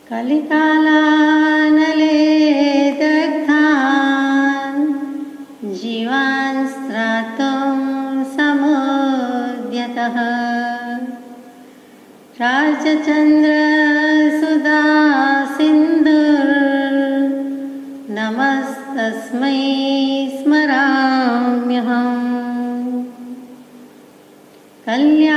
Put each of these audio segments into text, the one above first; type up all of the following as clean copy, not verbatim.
कलिकालानले दग्धान् जीवान् स्त्रातुं समुद्यतः राजचन्द्रसुधा सिन्धुर्नमस्तस्मै स्मराम्यहम् कल्याणपादपारामां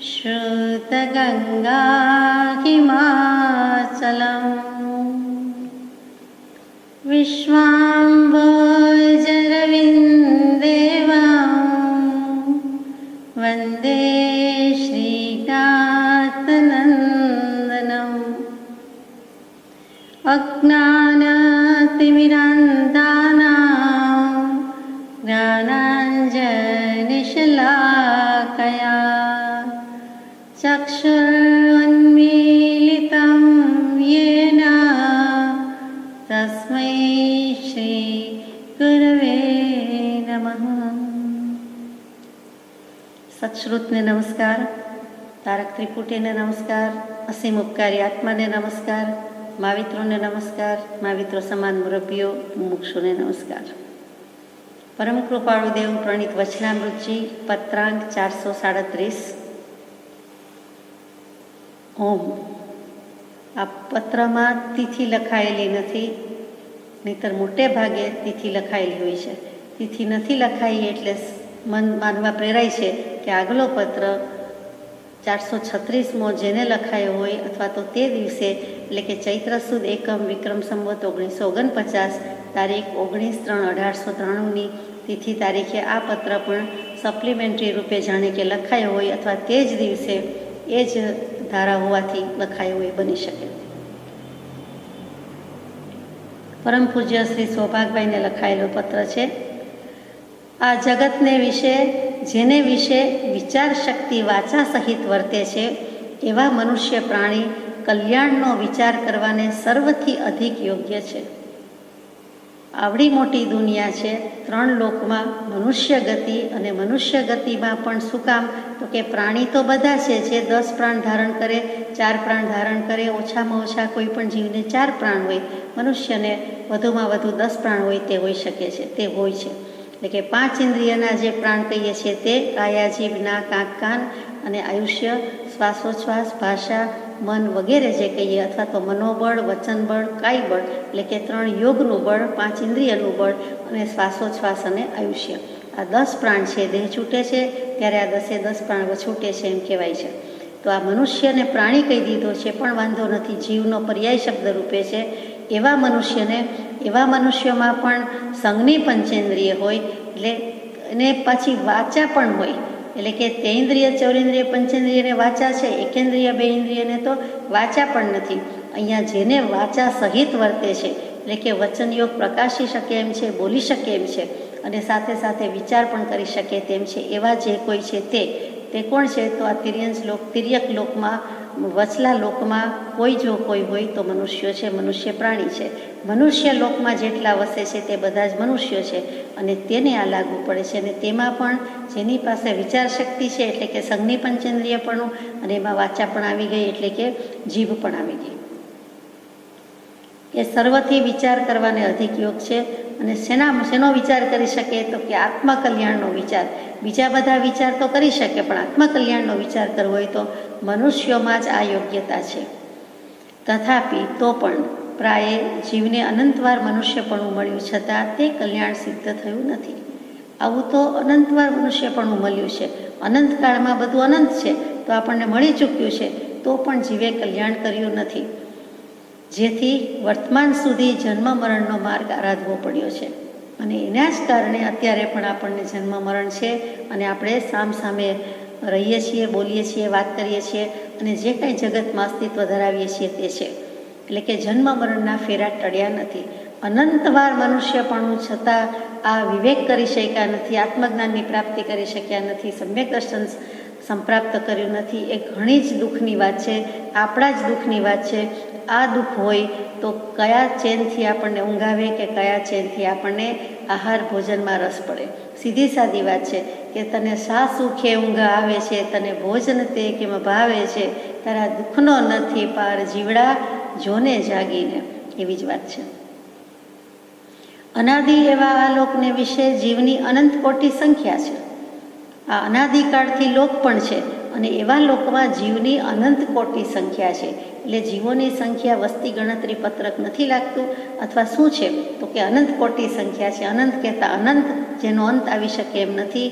श्रुतगङ्गा हिमाचलम् विश्वाम्भोजरविन्देवं वन्दे श्रीनाथनन्दनम् अज्ञानतिमिरान्धानां ज्ञानाञ्जनशलाकया चक्षुरुन्मीलितं येन तस्मै श्रीगुरवे नमः। सत्श्रुतने नमस्कार, तारक त्रिपुटीने नमस्कार, असीम उपकारी आत्माने नमस्कार, मावित्रोने नमस्कार, माविત્રો સમાન મુરબ્બીઓ મુમુક્ષુને નમસ્કાર। પરમ કૃપાળુ દેવ પ્રણીત વચનામૃતજી પત્રાંક 437। ઓમ। આ પત્રમાં તિથિ લખાયેલી નથી, નહીતર મોટે ભાગે તિથિ લખાયેલી હોય છે। તિથિ નથી લખાઈ એટલે મન માનવા પ્રેરાય છે કે આગલો પત્ર 436મો જેને લખાયો હોય અથવા તો તે દિવસે એટલે કે ચૈત્ર સુદ એકમ વિક્રમ સંવત 1949 તારીખ 19/3/1893ની તિથિ તારીખે આ પત્ર પણ સપ્લિમેન્ટરી રૂપે જાણે કે લખાયો હોય અથવા તે જ દિવસે એ જ ધારા હોવાથી લખાયો હોય બની શકે। પરમ પૂજ્ય શ્રી સૌભાગભાઈને લખાયેલો પત્ર છે। આ જગતને વિશે જેને વિશે વિચાર શક્તિ વાચા સહિત વર્તે છે એવા મનુષ્ય પ્રાણી કલ્યાણનો વિચાર કરવાને સર્વથી અધિક યોગ્ય છે। આવડી મોટી દુનિયા છે, 3 લોકમાં મનુષ્ય ગતિ, અને મનુષ્ય ગતિમાં પણ શું કામ તો કે પ્રાણી તો બધા છે જે 10 પ્રાણ ધારણ કરે, 4 પ્રાણ ધારણ કરે, ઓછામાં ઓછા કોઈ પણ જીવને 4 પ્રાણ હોય, મનુષ્યને વધુમાં વધુ 10 પ્રાણ હોય તે હોઈ શકે છે, તે હોય છે। એટલે કે 5 ઇન્દ્રિયના જે પ્રાણ કહીએ છીએ તે કાયા, જીભ, નાક, આંખ, કાન અને આયુષ્ય, શ્વાસોચ્છ્વાસ, ભાષા, મન વગેરે જે કહીએ, અથવા તો મનોબળ, વચનબળ, કાય બળ, એટલે કે 3 યોગનું બળ, 5 ઇન્દ્રિયનું બળ અને શ્વાસોચ્છ્વાસ અને આયુષ્ય, આ 10 પ્રાણ છે। દેહ છૂટે છે ત્યારે આ 10 પ્રાણ છૂટે છે એમ કહેવાય છે। તો આ મનુષ્યને પ્રાણી કહી દીધો છે પણ વાંધો નથી, જીવનો પર્યાય શબ્દ રૂપે છે। એવા મનુષ્યને, એવા મનુષ્યોમાં પણ સંજ્ઞી પંચેન્દ્રિય હોય, એટલે એને પાછી વાચા પણ હોય, એટલે કે તેન્દ્રિય, ચૌરેન્દ્રિય, પંચેન્દ્રિયને વાચા છે, એકેન્દ્રિય 2 ઇન્દ્રિયને તો વાચા પણ નથી। અહીંયા જેને વાચા સહિત વર્તે છે, એટલે કે વચનયોગ પ્રકાશી શકે એમ છે, બોલી શકે એમ છે, અને સાથે સાથે વિચાર પણ કરી શકે તેમ છે, એવા જે કોઈ છે તે કોણ છે તો આ તિર્યક લોકમાં, વચલા લોકમાં કોઈ જો કોઈ હોય તો મનુષ્યો છે, મનુષ્ય પ્રાણી છે। મનુષ્ય લોકમાં જેટલા વસે છે તે બધા જ મનુષ્યો છે અને તેને આ લાગુ પડે છે। અને તેમાં પણ જેની પાસે વિચાર શક્તિ છે, એટલે કે સંજ્ઞી પંચેન્દ્રિયપણું, અને એમાં વાચા પણ આવી ગઈ, એટલે કે જીભ પણ આવી ગઈ, એ સર્વથી વિચાર કરવાને અધિક યોગ છે। અને શેનો વિચાર કરી શકે તો કે આત્મકલ્યાણનો વિચાર। બીજા બધા વિચાર તો કરી શકે પણ આત્મકલ્યાણનો વિચાર કરવો હોય તો મનુષ્યોમાં જ આ યોગ્યતા છે। તથાપિ તો પણ પ્રાયે જીવને અનંતવાર મનુષ્યપણું મળ્યું છતાં તે કલ્યાણ સિદ્ધ થયું નથી। આવું તો અનંતવાર મનુષ્યપણું મળ્યું છે, અનંતકાળમાં બધું અનંત છે તો આપણને મળી ચૂક્યું છે, તો પણ જીવે કલ્યાણ કર્યું નથી, જેથી વર્તમાન સુધી જન્મ મરણનો માર્ગ આરાધવો પડ્યો છે। અને એના જ કારણે અત્યારે પણ આપણને જન્મ મરણ છે અને આપણે સામે રહીએ છીએ, બોલીએ છીએ, વાત કરીએ છીએ અને જે કાંઈ જગતમાં અસ્તિત્વ ધરાવીએ છીએ તે છે। એટલે કે જન્મ મરણના ફેરા ટળ્યા નથી। અનંતવાર મનુષ્યપણું છતાં આ વિવેક કરી શક્યા નથી, આત્મજ્ઞાનની પ્રાપ્તિ કરી શક્યા નથી, સમ્યક દર્શન સંપ્રાપ્ત કર્યું નથી, એ ઘણી જ દુઃખની વાત છે, આપણા જ દુઃખની વાત છે। આ દુઃખ હોય તો કયા ચેનથી આપણને ઊંઘ આવે કે કયા ચેનથી આપણને આહાર ભોજનમાં રસ પડે. સીધી સાદી વાત છે કે તને શા સુખે ઊંઘ આવે છે, તને ભોજન તે કેમ ભાવે છે, તારા દુઃખનો નથી પાર જીવડા જોને જાગીને. એવી જ વાત છે. અનાદિ એવા આ લોકને વિશે જીવની અનંત કોટી સંખ્યા છે. આ અનાદિકાળથી લોક પણ છે અને એવા લોકમાં જીવની અનંત કોટી સંખ્યા છે. એટલે જીવોની સંખ્યા વસ્તી ગણતરી પત્રક નથી લાગતું, અથવા શું છે તો કે અનંત કોટી સંખ્યા છે. અનંત કહેતા અનંત, જેનો અંત આવી શકે એમ નથી.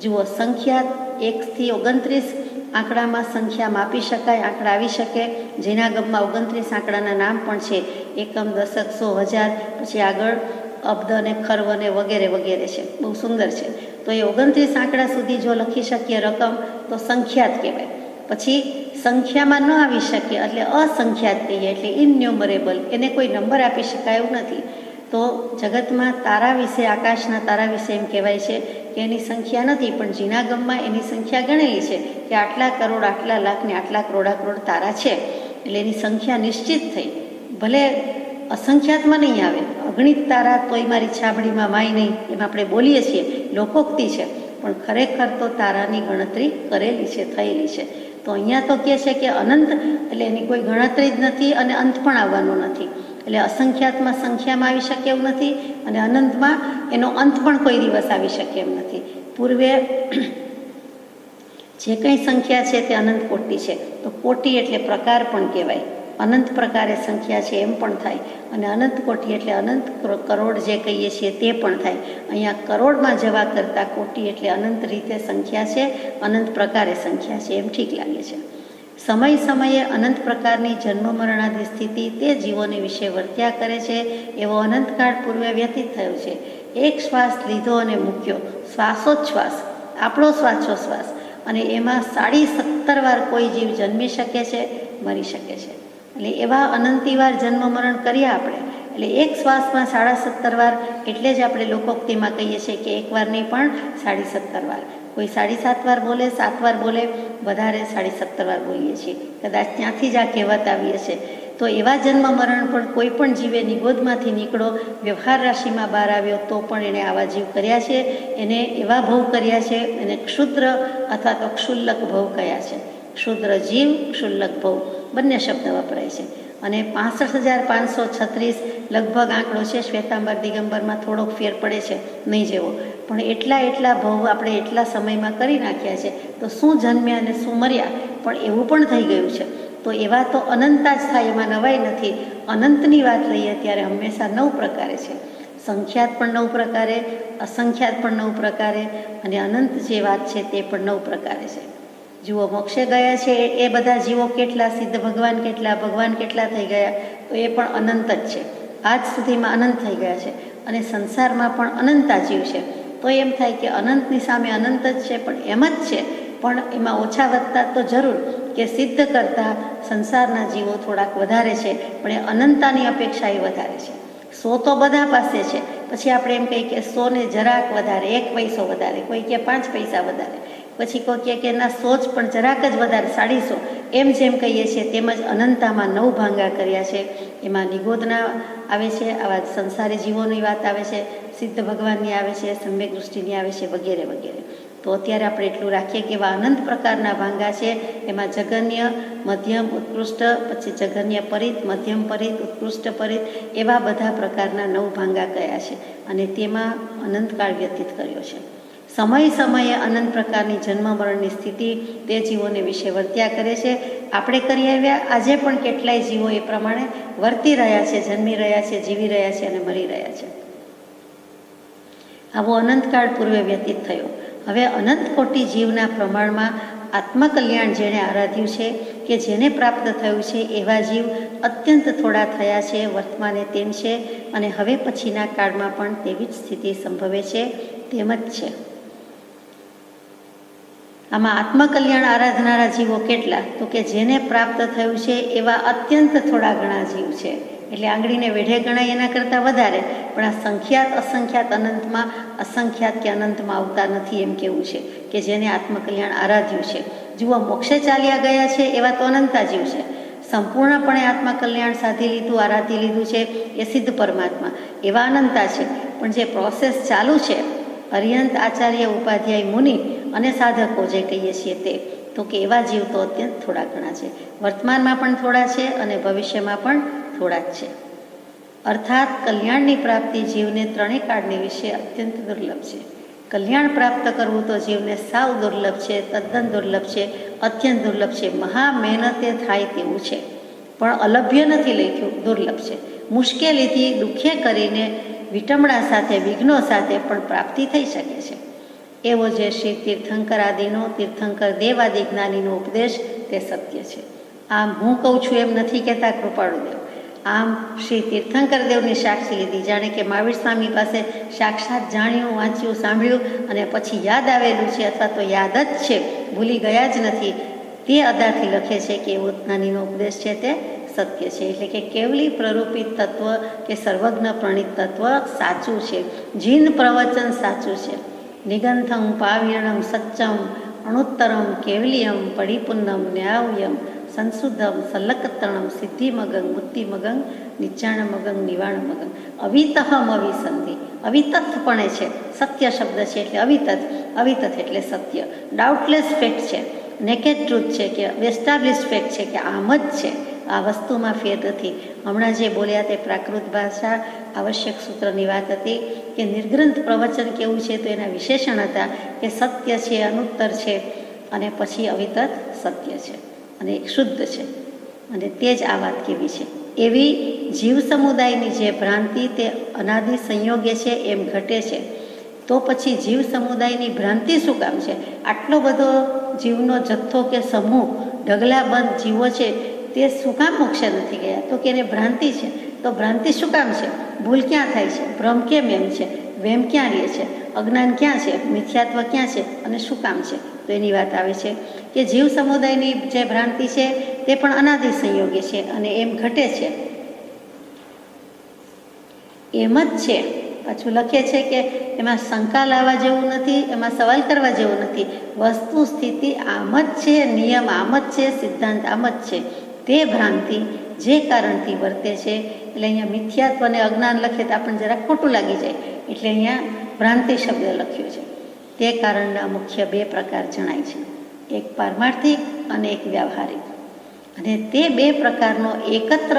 જુઓ, સંખ્યા 1 થી 29 આંકડામાં સંખ્યા માપી શકાય, આંકડા આવી શકે. જેના ગમમાં 29 આંકડાના નામ પણ છે. એકમ, દશક, 100, 1000, પછી આગળ અબ્દ અને ખર્વ અને વગેરે વગેરે છે. બહુ સુંદર છે. તો એ 29 આંકડા સુધી જો લખી શકીએ રકમ તો સંખ્યાત કહેવાય. પછી સંખ્યામાં ન આવી શકે એટલે અસંખ્યાત કહીએ, એટલે ઇન્યુમરેબલ. એને કોઈ નંબર આપી શકાય એવું નથી. તો જગતમાં તારા વિશે, આકાશના તારા વિશે એમ કહેવાય છે કે એની સંખ્યા નથી, પણ જીના ગમમાં એની સંખ્યા ગણેલી છે કે આટલા કરોડ, આટલા લાખ ને આટલા કરોડા કરોડ તારા છે. એટલે એની સંખ્યા નિશ્ચિત થઈ. ભલે અસંખ્યાતમાં નહીં આવે, અગણિત તારા તોય મારી છાબડીમાં માય નહીં, એમ આપણે બોલીએ છીએ, લોકોક્તિ છે, પણ ખરેખર તો તારાની ગણતરી કરેલી છે, થયેલી છે. તો અહીંયા તો કહે છે કે અનંત, એટલે એની કોઈ ગણતરી જ નથી અને અંત પણ આવવાનો નથી. એટલે અસંખ્યાતમાં સંખ્યામાં આવી શકે એવું નથી અને અનંતમાં એનો અંત પણ કોઈ દિવસ આવી શકે એમ નથી. પૂર્વે જે કંઈ સંખ્યા છે તે અનંત કોટી છે. તો કોટી એટલે પ્રકાર પણ કહેવાય. અનંત પ્રકારે સંખ્યા છે એમ પણ થાય. અને અનંત કોટી એટલે અનંત કરોડ જે કહીએ છીએ તે પણ થાય. અહીંયા કરોડમાં જવા કરતાં કોટી એટલે અનંત રીતે સંખ્યા છે, અનંત પ્રકારે સંખ્યા છે એમ ઠીક લાગે છે. સમય સમયે અનંત પ્રકારની જન્મ મરણાદી સ્થિતિ તે જીવોને વિશે વર્ત્યા કરે છે. એવો અનંતકાળ પૂર્વે વ્યતીત થયો છે. એક શ્વાસ લીધો અને મૂક્યો, શ્વાસોચ્છ્વાસ, આપણો શ્વાસોશ્વાસ, અને એમાં 17.5 વાર કોઈ જીવ જન્મી શકે છે, મરી શકે છે. એટલે એવા અનંતિવાર જન્મ મરણ કર્યા આપણે. એટલે એક શ્વાસમાં 17.5 વાર, એટલે જ આપણે લોકોક્તિમાં કહીએ છીએ કે એક વાર નહીં પણ 17.5 વાર. કોઈ 7.5 વાર બોલે, 7 વાર બોલે, વધારે 17.5 વાર બોલીએ છીએ. કદાચ ત્યાંથી જ આ કહેવત આવી હશે. તો એવા જન્મ મરણ પણ કોઈ પણ જીવે નિગોદમાંથી નીકળો, વ્યવહાર રાશિમાં બહાર આવ્યો તો પણ એણે આવા જીવ કર્યા છે. એને એવા ભવ કર્યા છે, એને ક્ષુદ્ર અથવા તો ક્ષુલ્લક ભવ કયા છે. ક્ષુદ્ર જીવ, ક્ષુલ્લક ભવ બંને શબ્દ વપરાય છે. અને 65,536 લગભગ આંકડો છે. શ્વેતાંબર દિગંબરમાં થોડોક ફેર પડે છે, નહીં જેવો, પણ એટલા ભવ આપણે એટલા સમયમાં કરી નાખ્યા છે. તો શું જન્મ્યા અને શું મર્યા, પણ એવું પણ થઈ ગયું છે. તો એવા તો અનંતા જ થાય, એમાં નવાઈ નથી. અનંતની વાત લઈએ ત્યારે હંમેશા 9 પ્રકારે છે. સંખ્યાત પણ 9 પ્રકારે, અસંખ્યાત પણ 9 પ્રકારે, અને અનંત જે વાત છે તે પણ 9 પ્રકારે છે. જુઓ, મોક્ષે ગયા છે એ બધા જીવો કેટલા, સિદ્ધ ભગવાન કેટલા, ભગવાન કેટલા થઈ ગયા, તો એ પણ અનંત જ છે. આજ સુધીમાં અનંત થઈ ગયા છે. અને સંસારમાં પણ અનંતા જીવ છે. તો એમ થાય કે અનંતની સામે અનંત જ છે, પણ એમ જ છે, પણ એમાં ઓછા વધતા તો જરૂર કે સિદ્ધ કરતાં સંસારના જીવો થોડાક વધારે છે, પણ એ અનંતાની અપેક્ષા એ વધારે છે. 100 તો બધા પાસે છે, પછી આપણે એમ કહીએ કે 100 ને જરાક વધારે, 1 પૈસો વધારે, કોઈ કે 5 પૈસા વધારે, પછી કોઈ કે ના 100 જ પણ જરાક જ વધારે, 150. એમ જેમ કહીએ છીએ તેમજ અનંતામાં 9 ભાંગા કર્યા છે. એમાં નિગોદના આવે છે, આવા સંસારી જીવોની વાત આવે છે, સિદ્ધ ભગવાનની આવે છે, સમ્યક દૃષ્ટિની આવે છે, વગેરે વગેરે. તો અત્યારે આપણે એટલું રાખીએ કે એવા અનંત પ્રકારના ભાંગા છે. એમાં જગન્ય, મધ્યમ, ઉત્કૃષ્ટ, પછી જગન્ય પરિત, મધ્યમ પરિત, ઉત્કૃષ્ટ પરિત, એવા બધા પ્રકારના 9 ભાંગા કયા છે. અને તેમાં અનંતકાળ વ્યતીત કર્યો છે. સમય સમયે અનંત પ્રકારની જન્મ મરણની સ્થિતિ તે જીવોને વિશે વર્ત્યા કરે છે. આપણે કરી આવ્યા, આજે પણ કેટલાય જીવો એ પ્રમાણે વર્તી રહ્યા છે, જન્મી રહ્યા છે, જીવી રહ્યા છે અને મરી રહ્યા છે. આવો અનંતકાળ પૂર્વે વ્યતીત થયો. હવે અનંત કોટી જીવના પ્રમાણમાં આત્મકલ્યાણ જેણે આરાધ્યું છે, કે જેને પ્રાપ્ત થયું છે, એવા જીવ અત્યંત થોડા થયા છે. વર્તમાને તેમ છે, અને હવે પછીના કાળમાં પણ તેવી જ સ્થિતિ સંભવે છે, તેમ જ છે. આમાં આત્મકલ્યાણ આરાધનારા જીવો કેટલા, તો કે જેને પ્રાપ્ત થયું છે એવા અત્યંત થોડા ઘણા જીવ છે. એટલે આંગળીને વેઢે ગણાય એના કરતાં વધારે, પણ આ સંખ્યાત અસંખ્યાત અનંતમાં, અસંખ્યાત કે અનંતમાં આવતા નથી એમ કેવું છે કે જેને આત્મકલ્યાણ આરાધ્યું છે. જુઓ, મોક્ષે ચાલ્યા ગયા છે એવા તો અનંતા જીવ છે. સંપૂર્ણપણે આત્મકલ્યાણ સાધી લીધું, આરાધી લીધું છે એ સિદ્ધ પરમાત્મા એવા અનંતા છે. પણ જે પ્રોસેસ ચાલુ છે, અરિહંત આચાર્ય ઉપાધ્યાય મુનિ અને સાધકો જે કહીએ છીએ તે, તો કે એવા જીવ તો અત્યંત થોડા ઘણા છે. વર્તમાનમાં પણ થોડા છે અને ભવિષ્યમાં પણ થોડા જ છે. અર્થાત કલ્યાણની પ્રાપ્તિ જીવને ત્રણેય કાળની વિશે અત્યંત દુર્લભ છે. કલ્યાણ પ્રાપ્ત કરવું તો જીવને સાવ દુર્લભ છે, તદ્દન દુર્લભ છે, અત્યંત દુર્લભ છે. મહા મહેનતે થાય તેવું છે, પણ અલભ્ય નથી લખ્યું, દુર્લભ છે. મુશ્કેલીથી દુઃખે કરીને વિટમણા સાથે, વિઘ્નો સાથે પણ પ્રાપ્તિ થઈ શકે છે. એવો જે શ્રી તીર્થંકર આદિનો, તીર્થંકર દેવાદિ જ્ઞાનીનો ઉપદેશ તે સત્ય છે. આમ હું કહું છું એમ નથી કહેતા કૃપાળુદેવ. આમ શ્રી તીર્થંકર દેવની સાક્ષી લીધી, જાણે કે મહાવીર સ્વામી પાસે સાક્ષાત જાણ્યું, વાંચ્યું, સાંભળ્યું અને પછી યાદ આવેલું છે, અથવા તો યાદ જ છે, ભૂલી ગયા જ નથી. તે અદાથી લખે છે કે એવો જ્ઞાનીનો ઉપદેશ છે તે સત્ય છે. એટલે કે કેવલી પ્રરૂપિત તત્વ કે સર્વજ્ઞ પ્રણિત તત્વ સાચું છે. જીન પ્રવચન સાચું છે. નિગંથમ પાવ્યણમ સચ્ચમ અણુત્તરમ કેવલિયમ પરિપૂર્ણમ ન્યાવ્યમ સંશુદ્ધમ સલ્લકત્તણમ સિદ્ધિમગંગ મુક્તિમગંગ નિચ્ચાણમગંગ નિવાણમગંગ અવિતહમ અવિસંધિ. અવિતથપણે છે, સત્ય શબ્દ છે એટલે અવિતથ, અવિતથ એટલે સત્ય, ડાઉટલેસ ફેક્ટ છે, નેકેડ ટ્રુથ છે કે એસ્ટાબ્લિશ ફેક્ટ છે કે આમ જ છે, આ વસ્તુમાં ફેર નથી. હમણાં જે બોલ્યા તે પ્રાકૃત ભાષા આવશ્યક સૂત્રની વાત હતી કે નિર્ગ્રંથ પ્રવચન કેવું છે, તો એના વિશેષણ હતા કે સત્ય છે, અનુત્તર છે અને પછી અવિતથ સત્ય છે અને શુદ્ધ છે. અને તે જ આ વાત કેવી છે. એવી જીવ સમુદાયની જે ભ્રાંતિ તે અનાદિ સંયોગે છે એમ ઘટે છે, તો પછી જીવ સમુદાયની ભ્રાંતિ શું કામ છે? આટલો બધો જીવનો જથ્થો કે સમૂહ ઢગલાબંધ જીવો છે, તે શું કામ મોક્ષે નથી ગયા? તો કે એને ભ્રાંતિ છે. તો ભ્રાંતિ શું કામ છે? ભૂલ ક્યાં થાય છે? ભ્રમ કેમ એમ છે? વેમ ક્યાં રહે છે? અજ્ઞાન ક્યાં છે? મિથ્યાત્વ ક્યાં છે? અને શું કામ છે? તો એની વાત આવે છે કે જીવ સમુદાયની જે ભ્રાંતિ છે તે પણ અનાદિ સંયોગી છે અને એમ ઘટે છે, એમ જ છે. પાછું લખે છે કે એમાં શંકા લાવવા જેવું નથી, એમાં સવાલ કરવા જેવું નથી. વસ્તુ સ્થિતિ આમ જ છે, નિયમ આમ જ છે, સિદ્ધાંત આમ જ છે. તે ભ્રાંતિ જે કારણથી વર્તે છે, એટલે અહીંયા મિથ્યાત્વ અને અજ્ઞાન લખે તો આપણને જરા ખોટું લાગી જાય, એટલે અહીંયા ભ્રાંતિ શબ્દ લખ્યો છે. તે કારણના મુખ્ય બે પ્રકાર જણાય છે, એક પારમાર્થિક અને એક વ્યવહારિક. અને તે બે પ્રકારનો એકત્ર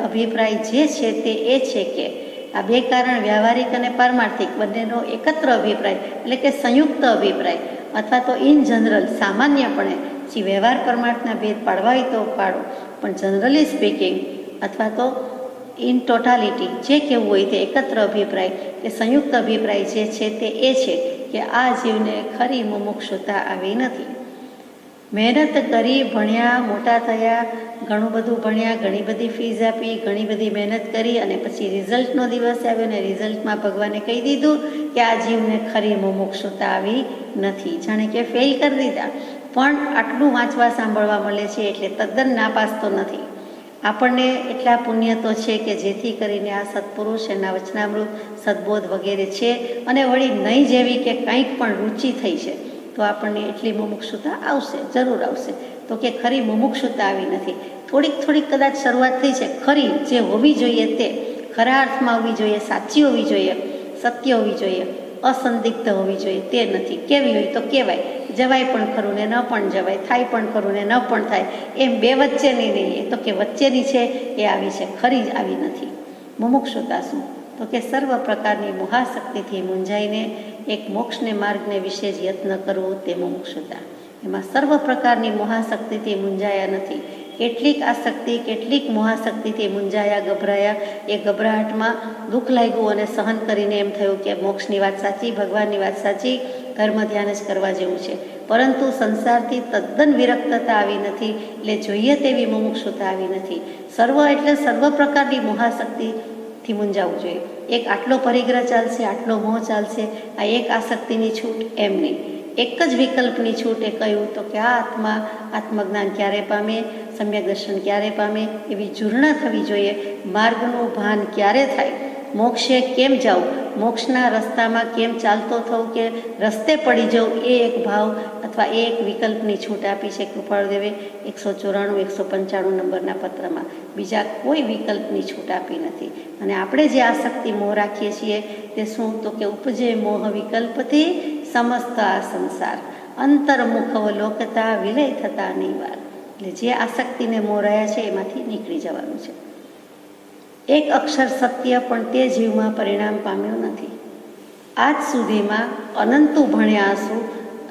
અભિપ્રાય જે છે તે એ છે કે આ બે કારણ વ્યવહારિક અને પારમાર્થિક બંનેનો એકત્ર અભિપ્રાય, એટલે કે સંયુક્ત અભિપ્રાય, અથવા તો ઇન જનરલ સામાન્યપણે, જે વ્યવહાર પરમાર્થના ભેદ પાડવા હોય તો પાડો, પણ જનરલી સ્પીકિંગ અથવા તો ઇન ટોટાલિટી જે કહેવું હોય તે એકત્ર અભિપ્રાય કે સંયુક્ત અભિપ્રાય જે છે તે એ છે કે આ જીવને ખરી મુમુક્ષુતા આવી નથી. મહેનત કરી, ભણ્યા, મોટા થયા, ઘણું બધું ભણ્યા, ઘણી બધી ફીઝ આપી, ઘણી બધી મહેનત કરી અને પછી રિઝલ્ટનો દિવસ આવ્યો ને રિઝલ્ટમાં ભગવાને કહી દીધું કે આ જીવને ખરી મુમુક્ષુતા આવી નથી, જાણે કે ફેલ કરી દીધા. પણ આટલું વાંચવા સાંભળવા મળે છે એટલે તદ્દન નાપાસ તો નથી. આપણને એટલા પુણ્ય તો છે કે જેથી કરીને આ સત્પુરુષ એના વચનામૃત, સદબોધ વગેરે છે, અને વળી નહીં જેવી કે કંઈક પણ રુચિ થઈ છે તો આપણને એટલી મુમુક્ષુતા આવશે, જરૂર આવશે. તો કે ખરી મુમુક્ષુતા આવી નથી. થોડીક કદાચ શરૂઆત થઈ છે, ખરી જે હોવી જોઈએ તે ખરા અર્થમાં હોવી જોઈએ, સાચી હોવી જોઈએ, સત્ય હોવી જોઈએ, અસંદિગ્ધ હોવી જોઈએ, તે નથી. કેવી હોય તો કહેવાય, જવાય પણ ખરું ને ન પણ જવાય, થાય પણ ખરું ને ન પણ થાય, એમ બે વચ્ચેની નહીં. તો કે વચ્ચેની છે એ આવી છે, ખરી જ આવી નથી. મુમુક્ષુતા શું? તો કે સર્વ પ્રકારની મોહાશક્તિથી મૂંઝાઈને એક મોક્ષને માર્ગને વિશે જ યત્ન કરવો તે મુમુક્ષુતા. એમાં સર્વ પ્રકારની મોહાશક્તિથી મૂંઝાયા નથી. કેટલીક આસક્તિ, કેટલીક મોહાશક્તિથી મૂંઝાયા, ગભરાયા. એ ગભરાહટમાં દુઃખ લાગ્યું અને સહન કરીને એમ થયું કે મોક્ષની વાત સાચી, ભગવાનની વાત સાચી, ધર્મ ધ્યાન જ કરવા જેવું છે. પરંતુ સંસારથી તદ્દન વિરક્તતા આવી નથી, એટલે જોઈએ તેવી મુમુક્ષુતા આવી નથી. સર્વ એટલે સર્વ પ્રકારની મોહાશક્તિથી મૂંઝાવવું જોઈએ. એક આટલો પરિગ્રહ ચાલશે, આટલો મોહ ચાલશે, આ એક આસક્તિની છૂટ એમ નહીં. એક જ વિકલ્પની છૂટ એ કહ્યું તો કે આ આત્મા આત્મજ્ઞાન ક્યારે પામે, સમ્યક દર્શન ક્યારે પામે, એવી જૂર્ણા થવી જોઈએ. માર્ગનું ભાન ક્યારે થાય, મોક્ષે કેમ જાઉં, મોક્ષના રસ્તામાં કેમ ચાલતો થવું કે રસ્તે પડી જાઉં, એ એક ભાવ અથવા એ એક વિકલ્પની છૂટ આપી છે કૃપાળુદેવે 194, 195 નંબરના પત્રમાં. બીજા કોઈ વિકલ્પની છૂટ આપી નથી. અને આપણે જે આસક્તિ મોહ રાખીએ છીએ તે શું, તો કે ઉપજે મોહ વિકલ્પથી સમસ્ત આ સંસાર, અંતર્મુખવ લોકતા વિલય થતા નિવાર. એટલે જે આસક્તિને મોહ રહ્યા છે એમાંથી નીકળી જવાનું છે. એક અક્ષર સત્ય પણ તે જીવમાં પરિણામ પામ્યું નથી. આજ સુધીમાં અનંતું ભણ્યા હશું,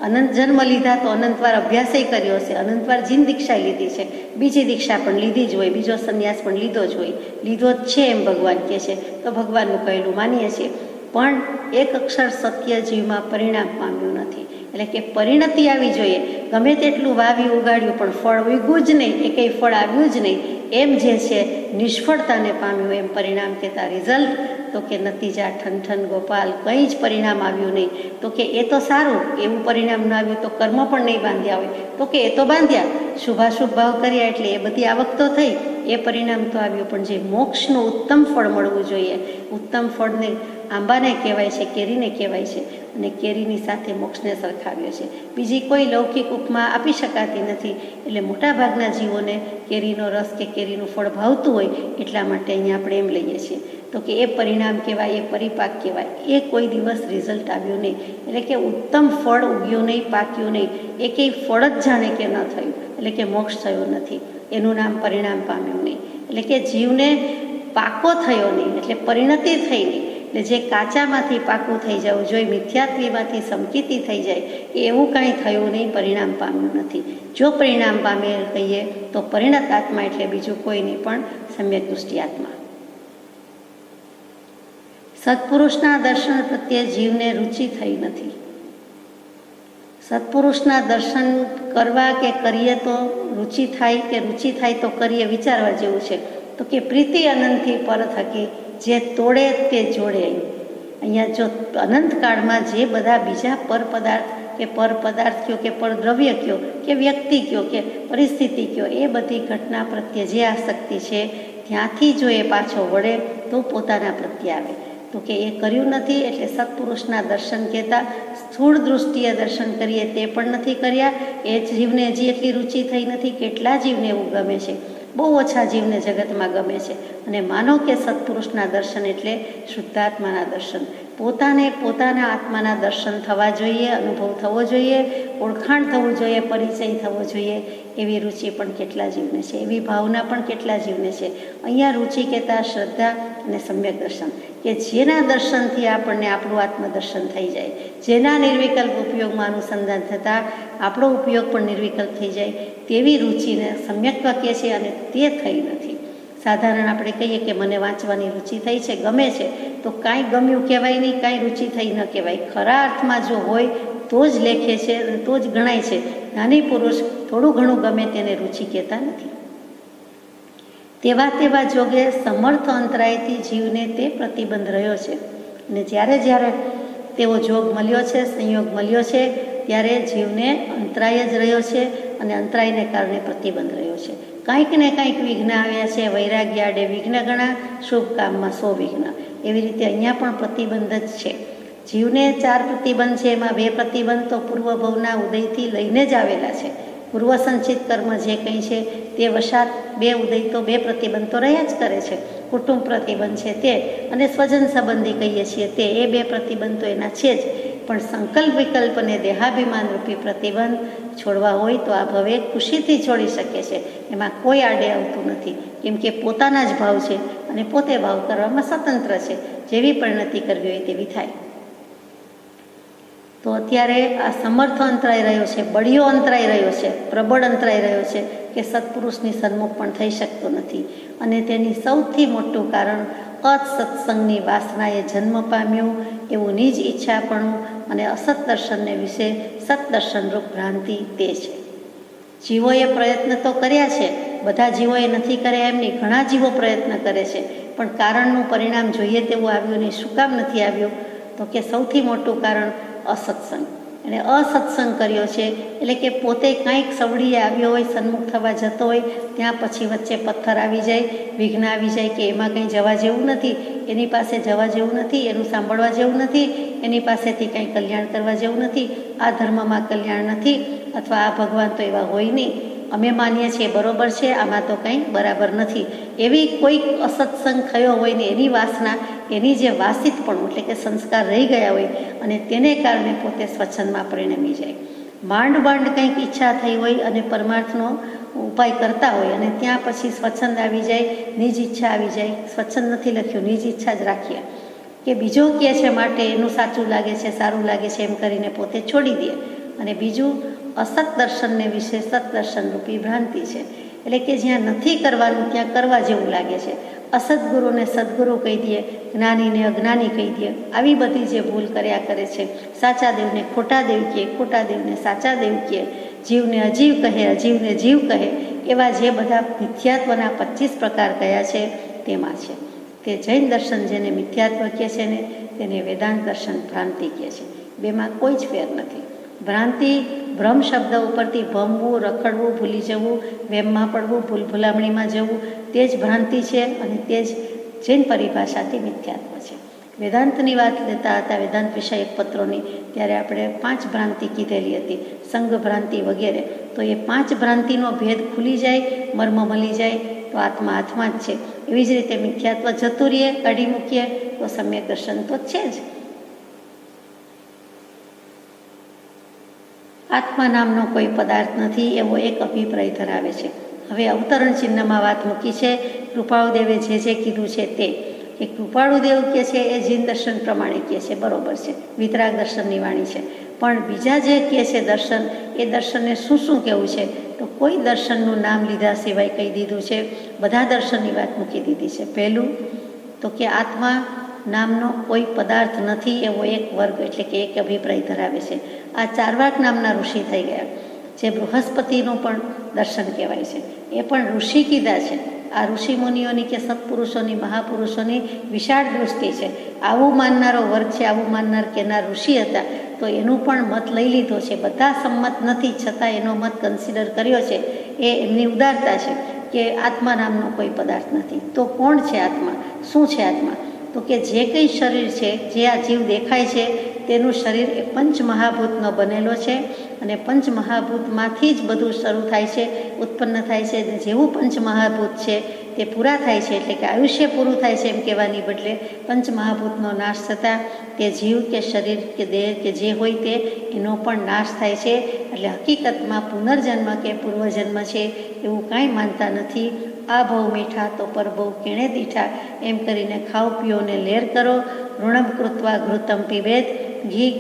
અનંત જન્મ લીધા તો અનંતવાર અભ્યાસય કર્યો હશે, અનંતવાર જીન દીક્ષા લીધી છે, બીજી દીક્ષા પણ લીધી જ હોય, બીજો સંન્યાસ પણ લીધો જ હોય, લીધો જ છે એમ ભગવાન કહે છે, તો ભગવાનનું કહેલું માનીએ છીએ. પણ એક અક્ષર સત્ય જીવમાં પરિણામ પામ્યું નથી. એટલે કે પરિણતિ આવી જોઈએ. ગમે તેટલું વાવ્યું ઉગાડ્યું પણ ફળ ઉગ્યું જ નહીં, એ કંઈ ફળ આવ્યું જ નહીં, એમ જે છે નિષ્ફળતાને પામ્યું એમ પરિણામ કહેતા. રિઝલ્ટ તો કે નતીજા ઠનઠન ગોપાલ, કંઈ જ પરિણામ આવ્યું નહીં. તો કે એ તો સારું, એવું પરિણામ ન આવ્યું તો કર્મ પણ નહીં બાંધ્યા હોય, તો કે એ તો બાંધ્યા, શુભાશુભ ભાવ કર્યા એટલે એ બધી આવક તો થઈ, એ પરિણામ તો આવ્યું. પણ જે મોક્ષનું ઉત્તમ ફળ મળવું જોઈએ, ઉત્તમ ફળને આંબાને કહેવાય છે, કેરીને કહેવાય છે, અને કેરીની સાથે મોક્ષને સરખાવ્યો છે. બીજી કોઈ લૌકિક ઉપમા આપી શકાતી નથી. એટલે મોટાભાગના જીવોને કેરીનો રસ કે કેરીનું ફળ ભાવતું હોય, એટલા માટે અહીંયા આપણે એમ લઈએ છીએ. તો કે એ પરિણામ કહેવાય, એ પરિપાક કહેવાય. એ કોઈ દિવસ રિઝલ્ટ આવ્યું નહીં. એટલે કે ઉત્તમ ફળ ઉગ્યું નહીં, પાક્યું નહીં, એ કંઈ ફળ જ જાણે કે ન થયું, એટલે કે મોક્ષ થયો નથી, એનું નામ પરિણામ પામ્યું નહીં. એટલે કે જીવને પાકો થયો નહીં, એટલે પરિણતિ થઈ નહીં. એટલે જે કાચામાંથી પાકું થઈ જવું જોઈએ, મિથ્યાત્વીમાંથી સમકીતી થઈ જાય, એવું કાંઈ થયું નહીં, પરિણામ પામ્યું નથી. જો પરિણામ પામે કહીએ તો પરિણત આત્મા એટલે બીજું કોઈ નહીં પણ સમ્યક દૃષ્ટિ આત્મા. સત્પુરુષના દર્શન પ્રત્યે જીવને રુચિ થઈ નથી. સત્પુરુષના દર્શન કરવા કે કરીએ તો રુચિ થાય, કે રુચિ થાય તો કરીએ, વિચારવા જેવું છે. તો કે પ્રીતિ અનંતથી પર થકી, જે તોડે તે જોડે. અહીંયા જો અનંતકાળમાં જે બધા બીજા પર પદાર્થ કયો કે પર દ્રવ્ય કયો કે વ્યક્તિ કયો કે પરિસ્થિતિ કયો, એ બધી ઘટના પ્રત્યે જે આસક્તિ છે, ત્યાંથી જો એ પાછો વળે તો પોતાના પ્રત્યે આવે. તો કે એ કર્યું નથી. એટલે સત્પુરુષના દર્શન કહેતા સ્થૂળ દૃષ્ટિએ દર્શન કરીએ તે પણ નથી કર્યા. એ જીવને હજી એટલી રુચિ થઈ નથી. કેટલા જીવને એવું ગમે છે, બહુ ઓછા જીવને જગતમાં ગમે છે. અને માનો કે સત્પુરુષના દર્શન એટલે શુદ્ધાત્માના દર્શન, પોતાને પોતાના આત્માના દર્શન થવા જોઈએ, અનુભવ થવો જોઈએ, ઓળખાણ થવું જોઈએ, પરિચય થવો જોઈએ. એવી રુચિ પણ કેટલા જીવને છે, એવી ભાવના પણ કેટલા જીવને છે. અહીંયા રુચિ કહેતા શ્રદ્ધા અને સમ્યક દર્શન, કે જેના દર્શનથી આપણને આપણું આત્મદર્શન થઈ જાય, જેના નિર્વિકલ્પ ઉપયોગમાં અનુસંધાન થતાં આપણો ઉપયોગ પણ નિર્વિકલ્પ થઈ જાય, તેવી રુચિને સમ્યક્ત્વ કહે છે. અને તે થઈ નથી. સાધારણ આપણે કહીએ કે મને વાંચવાની રુચિ થઈ છે, ગમે છે, તો કાંઈ ગમ્યું કહેવાય નહીં, કાંઈ રુચિ થઈ ન કહેવાય. ખરા અર્થમાં જો હોય તો જ લેખે છે અને તો જ ગણાય છે. જ્ઞાની પુરુષ થોડું ઘણું ગમે તેને રુચિ કહેતા નથી. તેવા જોગે સમર્થ અંતરાયથી જીવને તે પ્રતિબંધ રહ્યો છે. અને જ્યારે તેવો જોગ મળ્યો છે, સંયોગ મળ્યો છે, ત્યારે જીવને અંતરાય જ રહ્યો છે. અને અંતરાયને કારણે પ્રતિબંધ રહ્યો છે. કંઈક ને કંઈક વિઘ્ન આવ્યા છે. વૈરાગ્ય આડે વિઘ્ન ગણા, શુભ કામમાં 100 વિઘ્ન. એવી રીતે અહીંયા પણ પ્રતિબંધ જ છે. જીવને 4 પ્રતિબંધ છે, એમાં 2 પ્રતિબંધ તો પૂર્વભવના ઉદયથી લઈને જ આવેલા છે. પૂર્વ સંચિત કર્મ જે કંઈ છે તે વશાત 2 ઉદય તો 2 પ્રતિબંધ તો રહ્યા જ કરે છે. કુટુંબ પ્રતિબંધ છે તે, અને સ્વજન સંબંધી કહીએ છીએ તે, એ 2 પ્રતિબંધ તો એના છે જ. પણ સંકલ્પ વિકલ્પ અને દેહાભિમાન રૂપી પ્રતિબંધ છોડવા હોય તો આ ભવે ખુશીથી છોડી શકે છે. એમાં કોઈ આડે આવતું નથી, કેમ કે પોતાના જ ભાવ છે અને પોતે ભાવ કરવામાં સ્વતંત્ર છે. જેવી પરિણતિ કરવી હોય તેવી થાય. તો અત્યારે આ સમર્થ અંતરાઈ રહ્યો છે, બળિયો અંતરાઈ રહ્યો છે, પ્રબળ અંતરાઈ રહ્યો છે, કે સત્પુરુષની સન્મુખ પણ થઈ શકતો નથી. અને તેની સૌથી મોટું કારણ અસત્સંગની વાસનાએ જન્મ પામ્યું એવું નિજ ઈચ્છાપણું અને અસત દર્શનને વિશે સત્દર્શનરૂપ ભ્રાંતિ તે છે. જીવોએ પ્રયત્ન તો કર્યા છે, બધા જીવોએ નથી કર્યા એમ નહીં, ઘણા જીવો પ્રયત્ન કરે છે, પણ કારણનું પરિણામ જોઈએ તેવું આવ્યું નહીં. શું કામ નથી આવ્યું? તો કે સૌથી મોટું કારણ અસત્સંગ. એણે અસત્સંગ કર્યો છે, એટલે કે પોતે કાંઈક સવડીએ આવ્યો હોય, સન્મુખ થવા જતો હોય, ત્યાં પછી વચ્ચે પથ્થર આવી જાય, વિઘ્ન આવી જાય કે એમાં કંઈ જવા જેવું નથી, એની પાસે જવા જેવું નથી, એનું સાંભળવા જેવું નથી, એની પાસેથી કંઈ કલ્યાણ કરવા જેવું નથી, આ ધર્મમાં કલ્યાણ નથી, અથવા આ ભગવાન તો એવા હોય નહીં, અમે માનીએ છીએ બરોબર છે, આમાં તો કંઈ બરાબર નથી, એવી કોઈક અસત્સંગ થયો હોય ને એની વાસના, એની જે વાસિતપણું એટલે કે સંસ્કાર રહી ગયા હોય અને તેને કારણે પોતે સ્વચ્છંદમાં પરિણમી જાય. માંડ કંઈક ઈચ્છા થઈ હોય અને પરમાર્થનો ઉપાય કરતા હોય અને ત્યાં પછી સ્વચ્છંદ આવી જાય, નિજ ઈચ્છા આવી જાય. સ્વચ્છંદ નથી લખ્યું, નિજ ઈચ્છા જ રાખીએ કે બીજો કહે છે માટે એનું સાચું લાગે છે, સારું લાગે છે એમ કરીને પોતે છોડી દે. અને બીજું અસત દર્શનને વિશે સત દર્શન રૂપી ભ્રાંતિ છે, એટલે કે જ્યાં નથી કરવાનું ત્યાં કરવા જેવું લાગે છે. અસદગુરુને સદગુરુ કહી દે, જ્ઞાનીને અજ્ઞાની કહી દે, આવી બધી જે ભૂલ કર્યા કરે છે. સાચા દેવને ખોટા દેવ કહે, ખોટા દેવને સાચા દેવ કહે, જીવને અજીવ કહે, અજીવને જીવ કહે, એવા જે બધા મિથ્યાત્વના 25 પ્રકાર કયા છે તેમાં છે. તે જૈન દર્શન જેને મિથ્યાત્વ કહે છે ને તેને વેદાંત દર્શન ભ્રાંતિ કહે છે. બેમાં કોઈ જ ફેર નથી. ભ્રાંતિ ભ્રમ શબ્દ ઉપરથી ભમવું, રખડવું, ભૂલી જવું, વેમમાં પડવું, ભૂલામણીમાં જવું, તે જ ભ્રાંતિ છે અને તે જ જૈન પરિભાષાથી મિથ્યાત્વ છે. વેદાંતની વાત લેતા હતા, વેદાંત વિષયક પત્રોની, ત્યારે આપણે 5 ભ્રાંતિ કીધેલી હતી, સંઘ ભ્રાંતિ વગેરે. તો એ 5 ભ્રાંતિનો ભેદ ખુલી જાય, મર્મ મળી જાય તો આત્મા આત્મા જ છે. એવી જ રીતે મિથ્યાત્વ જતું રહીએ, કાઢી મૂકીએ તો સમ્યક દર્શન તો છે જ. આત્મા નામનો કોઈ પદાર્થ નથી એવો એક અભિપ્રાય ધરાવે છે. હવે અવતરણ ચિહ્નમાં વાત મૂકી છે. કૃપાળુદેવે જે કીધું છે તે કે કૃપાળુદેવ કહે છે એ જૈન દર્શન પ્રમાણે કહે છે, બરોબર છે, વિતરાગ દર્શનની વાણી છે. પણ બીજા જે કહે છે દર્શન, એ દર્શનને શું કહેવું છે તો કોઈ દર્શનનું નામ લીધા સિવાય કહી દીધું છે. બધા દર્શનની વાત મૂકી દીધી છે. પહેલું તો કે આત્મા નામનો કોઈ પદાર્થ નથી એવો એક વર્ગ એટલે કે એક અભિપ્રાય ધરાવે છે. આ ચારવાક નામના ઋષિ થઈ ગયા, જે બૃહસ્પતિનું પણ દર્શન કહેવાય છે. એ પણ ઋષિ કીધા છે. આ ઋષિ મુનિઓની કે સત્પુરુષોની, મહાપુરુષોની વિશાળ દૃષ્ટિ છે. આવું માનનારો વર્ગ છે, આવું માનનાર કેનાર ઋષિ હતા તો એનું પણ મત લઈ લીધો છે. બધા સંમત નથી છતાં એનો મત કન્સિડર કર્યો છે. એ એમની ઉદારતા છે કે આત્મા નામનો કોઈ પદાર્થ નથી. તો કોણ છે આત્મા? શું છે આત્મા? તો કે જે કંઈ શરીર છે, જે આ જીવ દેખાય છે તેનું શરીર એ પંચમહાભૂતનો બનેલો છે અને પંચમહાભૂતમાંથી જ બધું શરૂ થાય છે, ઉત્પન્ન થાય છે. જેવું પંચમહાભૂત છે તે પૂરા થાય છે, એટલે કે આયુષ્ય પૂરું થાય છે એમ કહેવાની બદલે પંચમહાભૂતનો નાશ થતાં તે જીવ કે શરીર કે દેહ કે જે હોય તે એનો પણ નાશ થાય છે. એટલે હકીકતમાં પુનર્જન્મ કે પૂર્વજન્મ છે એવું કાંઈ માનતા નથી. આ ભવ મીઠા તો પરભવ કેણે દીઠા એમ કરીને ખાઓ પીઓ ને લેર કરો. ઋણમ કૃત્વા ઘૃતમ પીવેદ, ઘી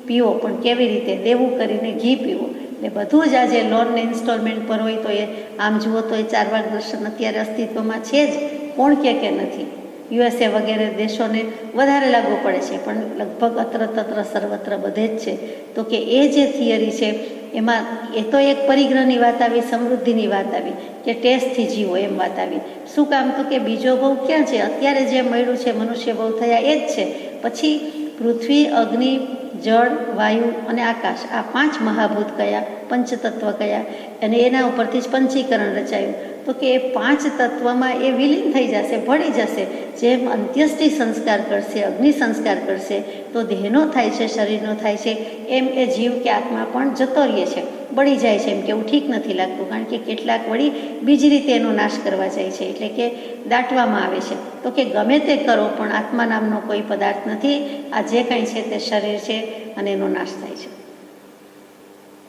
પીવો પણ કેવી રીતે? દેવું કરીને ઘી પીવો. એટલે બધું જ આજે લોનને ઇન્સ્ટોલમેન્ટ પર હોય તો એ આમ જુઓ તો એ ચારવાક દર્શન અત્યારે અસ્તિત્વમાં છે જ. કોણ કે નથી? USA વગેરે દેશોને વધારે લાગુ પડે છે, પણ લગભગ અત્ર તત્ર સર્વત્ર બધે જ છે. તો કે એ જે થિયરી છે એમાં એ તો એક પરિગ્રહની વાત આવી, સમૃદ્ધિની વાત આવી કે ટેસ્ટથી જીવો એમ વાત આવી. શું કામ? તો કે બીજો ભવ ક્યાં છે? અત્યારે જે મળ્યું છે મનુષ્ય ભવ થયા એ જ છે. પછી પૃથ્વી, અગ્નિ, જળ, વાયુ અને આકાશ, આ 5 મહાભૂત કયા, પંચતત્વ કયા, અને એના ઉપરથી જ પંચીકરણ રચાયું. તો કે એ 5 તત્વમાં એ વિલીન થઈ જશે, ભળી જશે. જેમ અંત્યષ્ટિ સંસ્કાર કરશે, અગ્નિ સંસ્કાર કરશે તો દેહનો થાય છે, શરીરનો થાય છે, એમ એ જીવ કે આત્મા પણ જતો રહે છે, બળી જાય છે. એમ કે એવું ઠીક નથી લાગતું, કારણ કે કેટલાક વળી બીજી રીતે એનો નાશ કરવા જાય છે, એટલે કે દાટવામાં આવે છે. તો કે ગમે તે કરો પણ આત્મા નામનો કોઈ પદાર્થ નથી. આ જે કંઈ છે તે શરીર છે અને એનો નાશ થાય છે.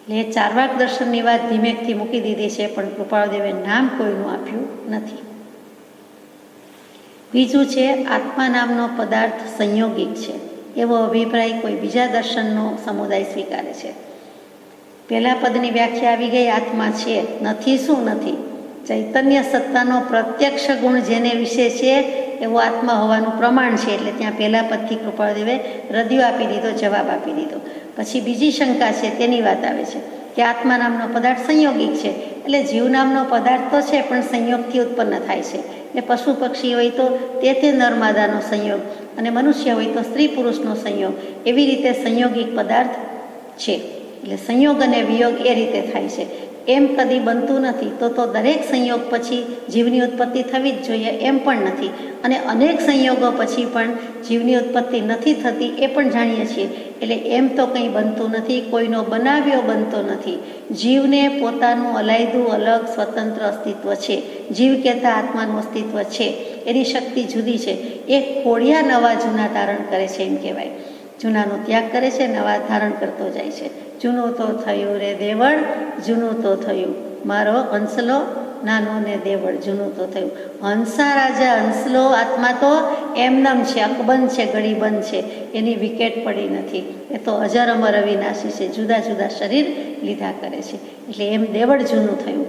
એટલે ચારવાક દર્શનની વાત ધીમેકથી મૂકી દીધી છે, પણ કૃપાળુદેવે નામ કોઈનું આપ્યું નથી. બીજું છે આત્મા નામનો પદાર્થ સંયોગિક છે એવો અભિપ્રાય કોઈ બીજા દર્શનનો સમુદાય સ્વીકારે છે. પહેલા પદની વ્યાખ્યા આવી ગઈ, આત્મા છે. નથી શું નથી? ચૈતન્ય સત્તાનો પ્રત્યક્ષ ગુણ જેને વિશે છે એવો આત્મા હોવાનું પ્રમાણ છે. એટલે ત્યાં પહેલા પદથી કૃપાળુદેવે રદિયો આપી દીધો, જવાબ આપી દીધો. પછી બીજી શંકા છે તેની વાત આવે છે કે આત્મા નામનો પદાર્થ સંયોગિક છે. એટલે જીવ નામનો પદાર્થ તો છે પણ સંયોગથી ઉત્પન્ન થાય છે. એટલે પશુ પક્ષી હોય તો તે નરમાદાનો સંયોગ અને મનુષ્ય હોય તો સ્ત્રી પુરુષનો સંયોગ. એવી રીતે સંયોગિક પદાર્થ છે. એટલે સંયોગ અને વિયોગ એ રીતે થાય છે. એમ કદી બનતું નથી. તો દરેક સંયોગ પછી જીવની ઉત્પત્તિ થવી જ જોઈએ એમ પણ નથી. અને અનેક સંયોગો પછી પણ જીવની ઉત્પત્તિ નથી થતી એ પણ જાણીએ છીએ. એટલે એમ તો કંઈ બનતું નથી, કોઈનો બનાવ્યો બનતો નથી. જીવને પોતાનું અલાયદું, અલગ, સ્વતંત્ર અસ્તિત્વ છે. જીવ કહેતા આત્માનું અસ્તિત્વ છે. એની શક્તિ જુદી છે. એ ખોડિયા નવા જૂના ધારણ કરે છે એમ કહેવાય. જૂનાનો ત્યાગ કરે છે, નવા ધારણ કરતો જાય છે. જૂનું તો થયું રે દેવળ, જૂનું તો થયું મારો હંસલો નાનો ને દેવળ, જૂનું તો થયું. હંસા રાજા હંસલો આત્મા તો એમનેમ છે, અકબંધ છે, ગળીબંધ છે. એની વિકેટ પડી નથી. એ તો અજર અમર અવિનાશી છે. જુદા જુદા શરીર લીધા કરે છે. એટલે એમ દેવળ જૂનું થયું.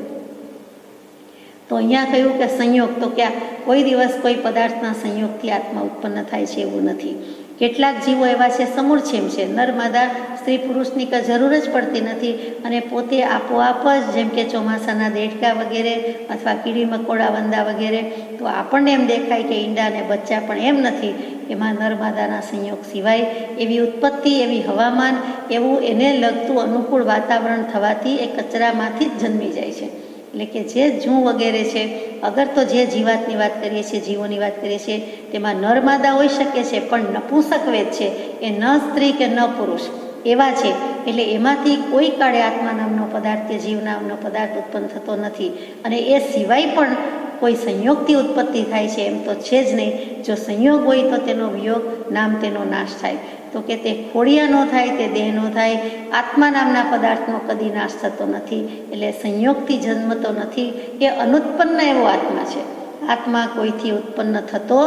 તો અહીંયા કહ્યું કે સંયોગ તો ક્યાં કોઈ દિવસ કોઈ પદાર્થના સંયોગથી આત્મા ઉત્પન્ન થાય છે એવું નથી. કેટલાક જીવો એવા છે સમૂળછેમ છે. નર માદા સ્ત્રી પુરુષની કંઈ જરૂર જ પડતી નથી અને પોતે આપોઆપ જ, જેમ કે ચોમાસાના દેડકા વગેરે અથવા કીડી મકોડા વંદા વગેરે, તો આપણને એમ દેખાય કે ઈંડા અને બચ્ચા, પણ એમ નથી. એમાં નર માદાના સંયોગ સિવાય એવી ઉત્પત્તિ, એવી હવામાન, એવું એને લગતું અનુકૂળ વાતાવરણ થવાથી એ કચરામાંથી જ જન્મી જાય છે. એટલે કે જે જૂ વગેરે છે, અગર તો જે જીવાતની વાત કરીએ છીએ, જીવોની વાત કરીએ છીએ, તેમાં નર માદા હોઈ શકે છે, પણ નપુંસક વેદ છે એ ન સ્ત્રી કે ન પુરુષ એવા છે. એટલે એમાંથી કોઈ કાળે આત્મા નામનો પદાર્થ કે જીવ નામનો પદાર્થ ઉત્પન્ન થતો નથી. અને એ સિવાય પણ કોઈ સંયોગથી ઉત્પત્તિ થાય છે એમ તો છે જ નહીં. જો સંયોગ હોય તો તેનો વિયોગ, નામ તેનો નાશ થાય. તો કે તે ખોડિયાનો થાય, તે દેહનો થાય. આત્મા નામના પદાર્થનો કદી નાશ થતો નથી. એટલે સંયોગથી જન્મતો નથી. એ અનુત્પન્ન એવો આત્મા છે. આત્મા કોઈથી ઉત્પન્ન થતો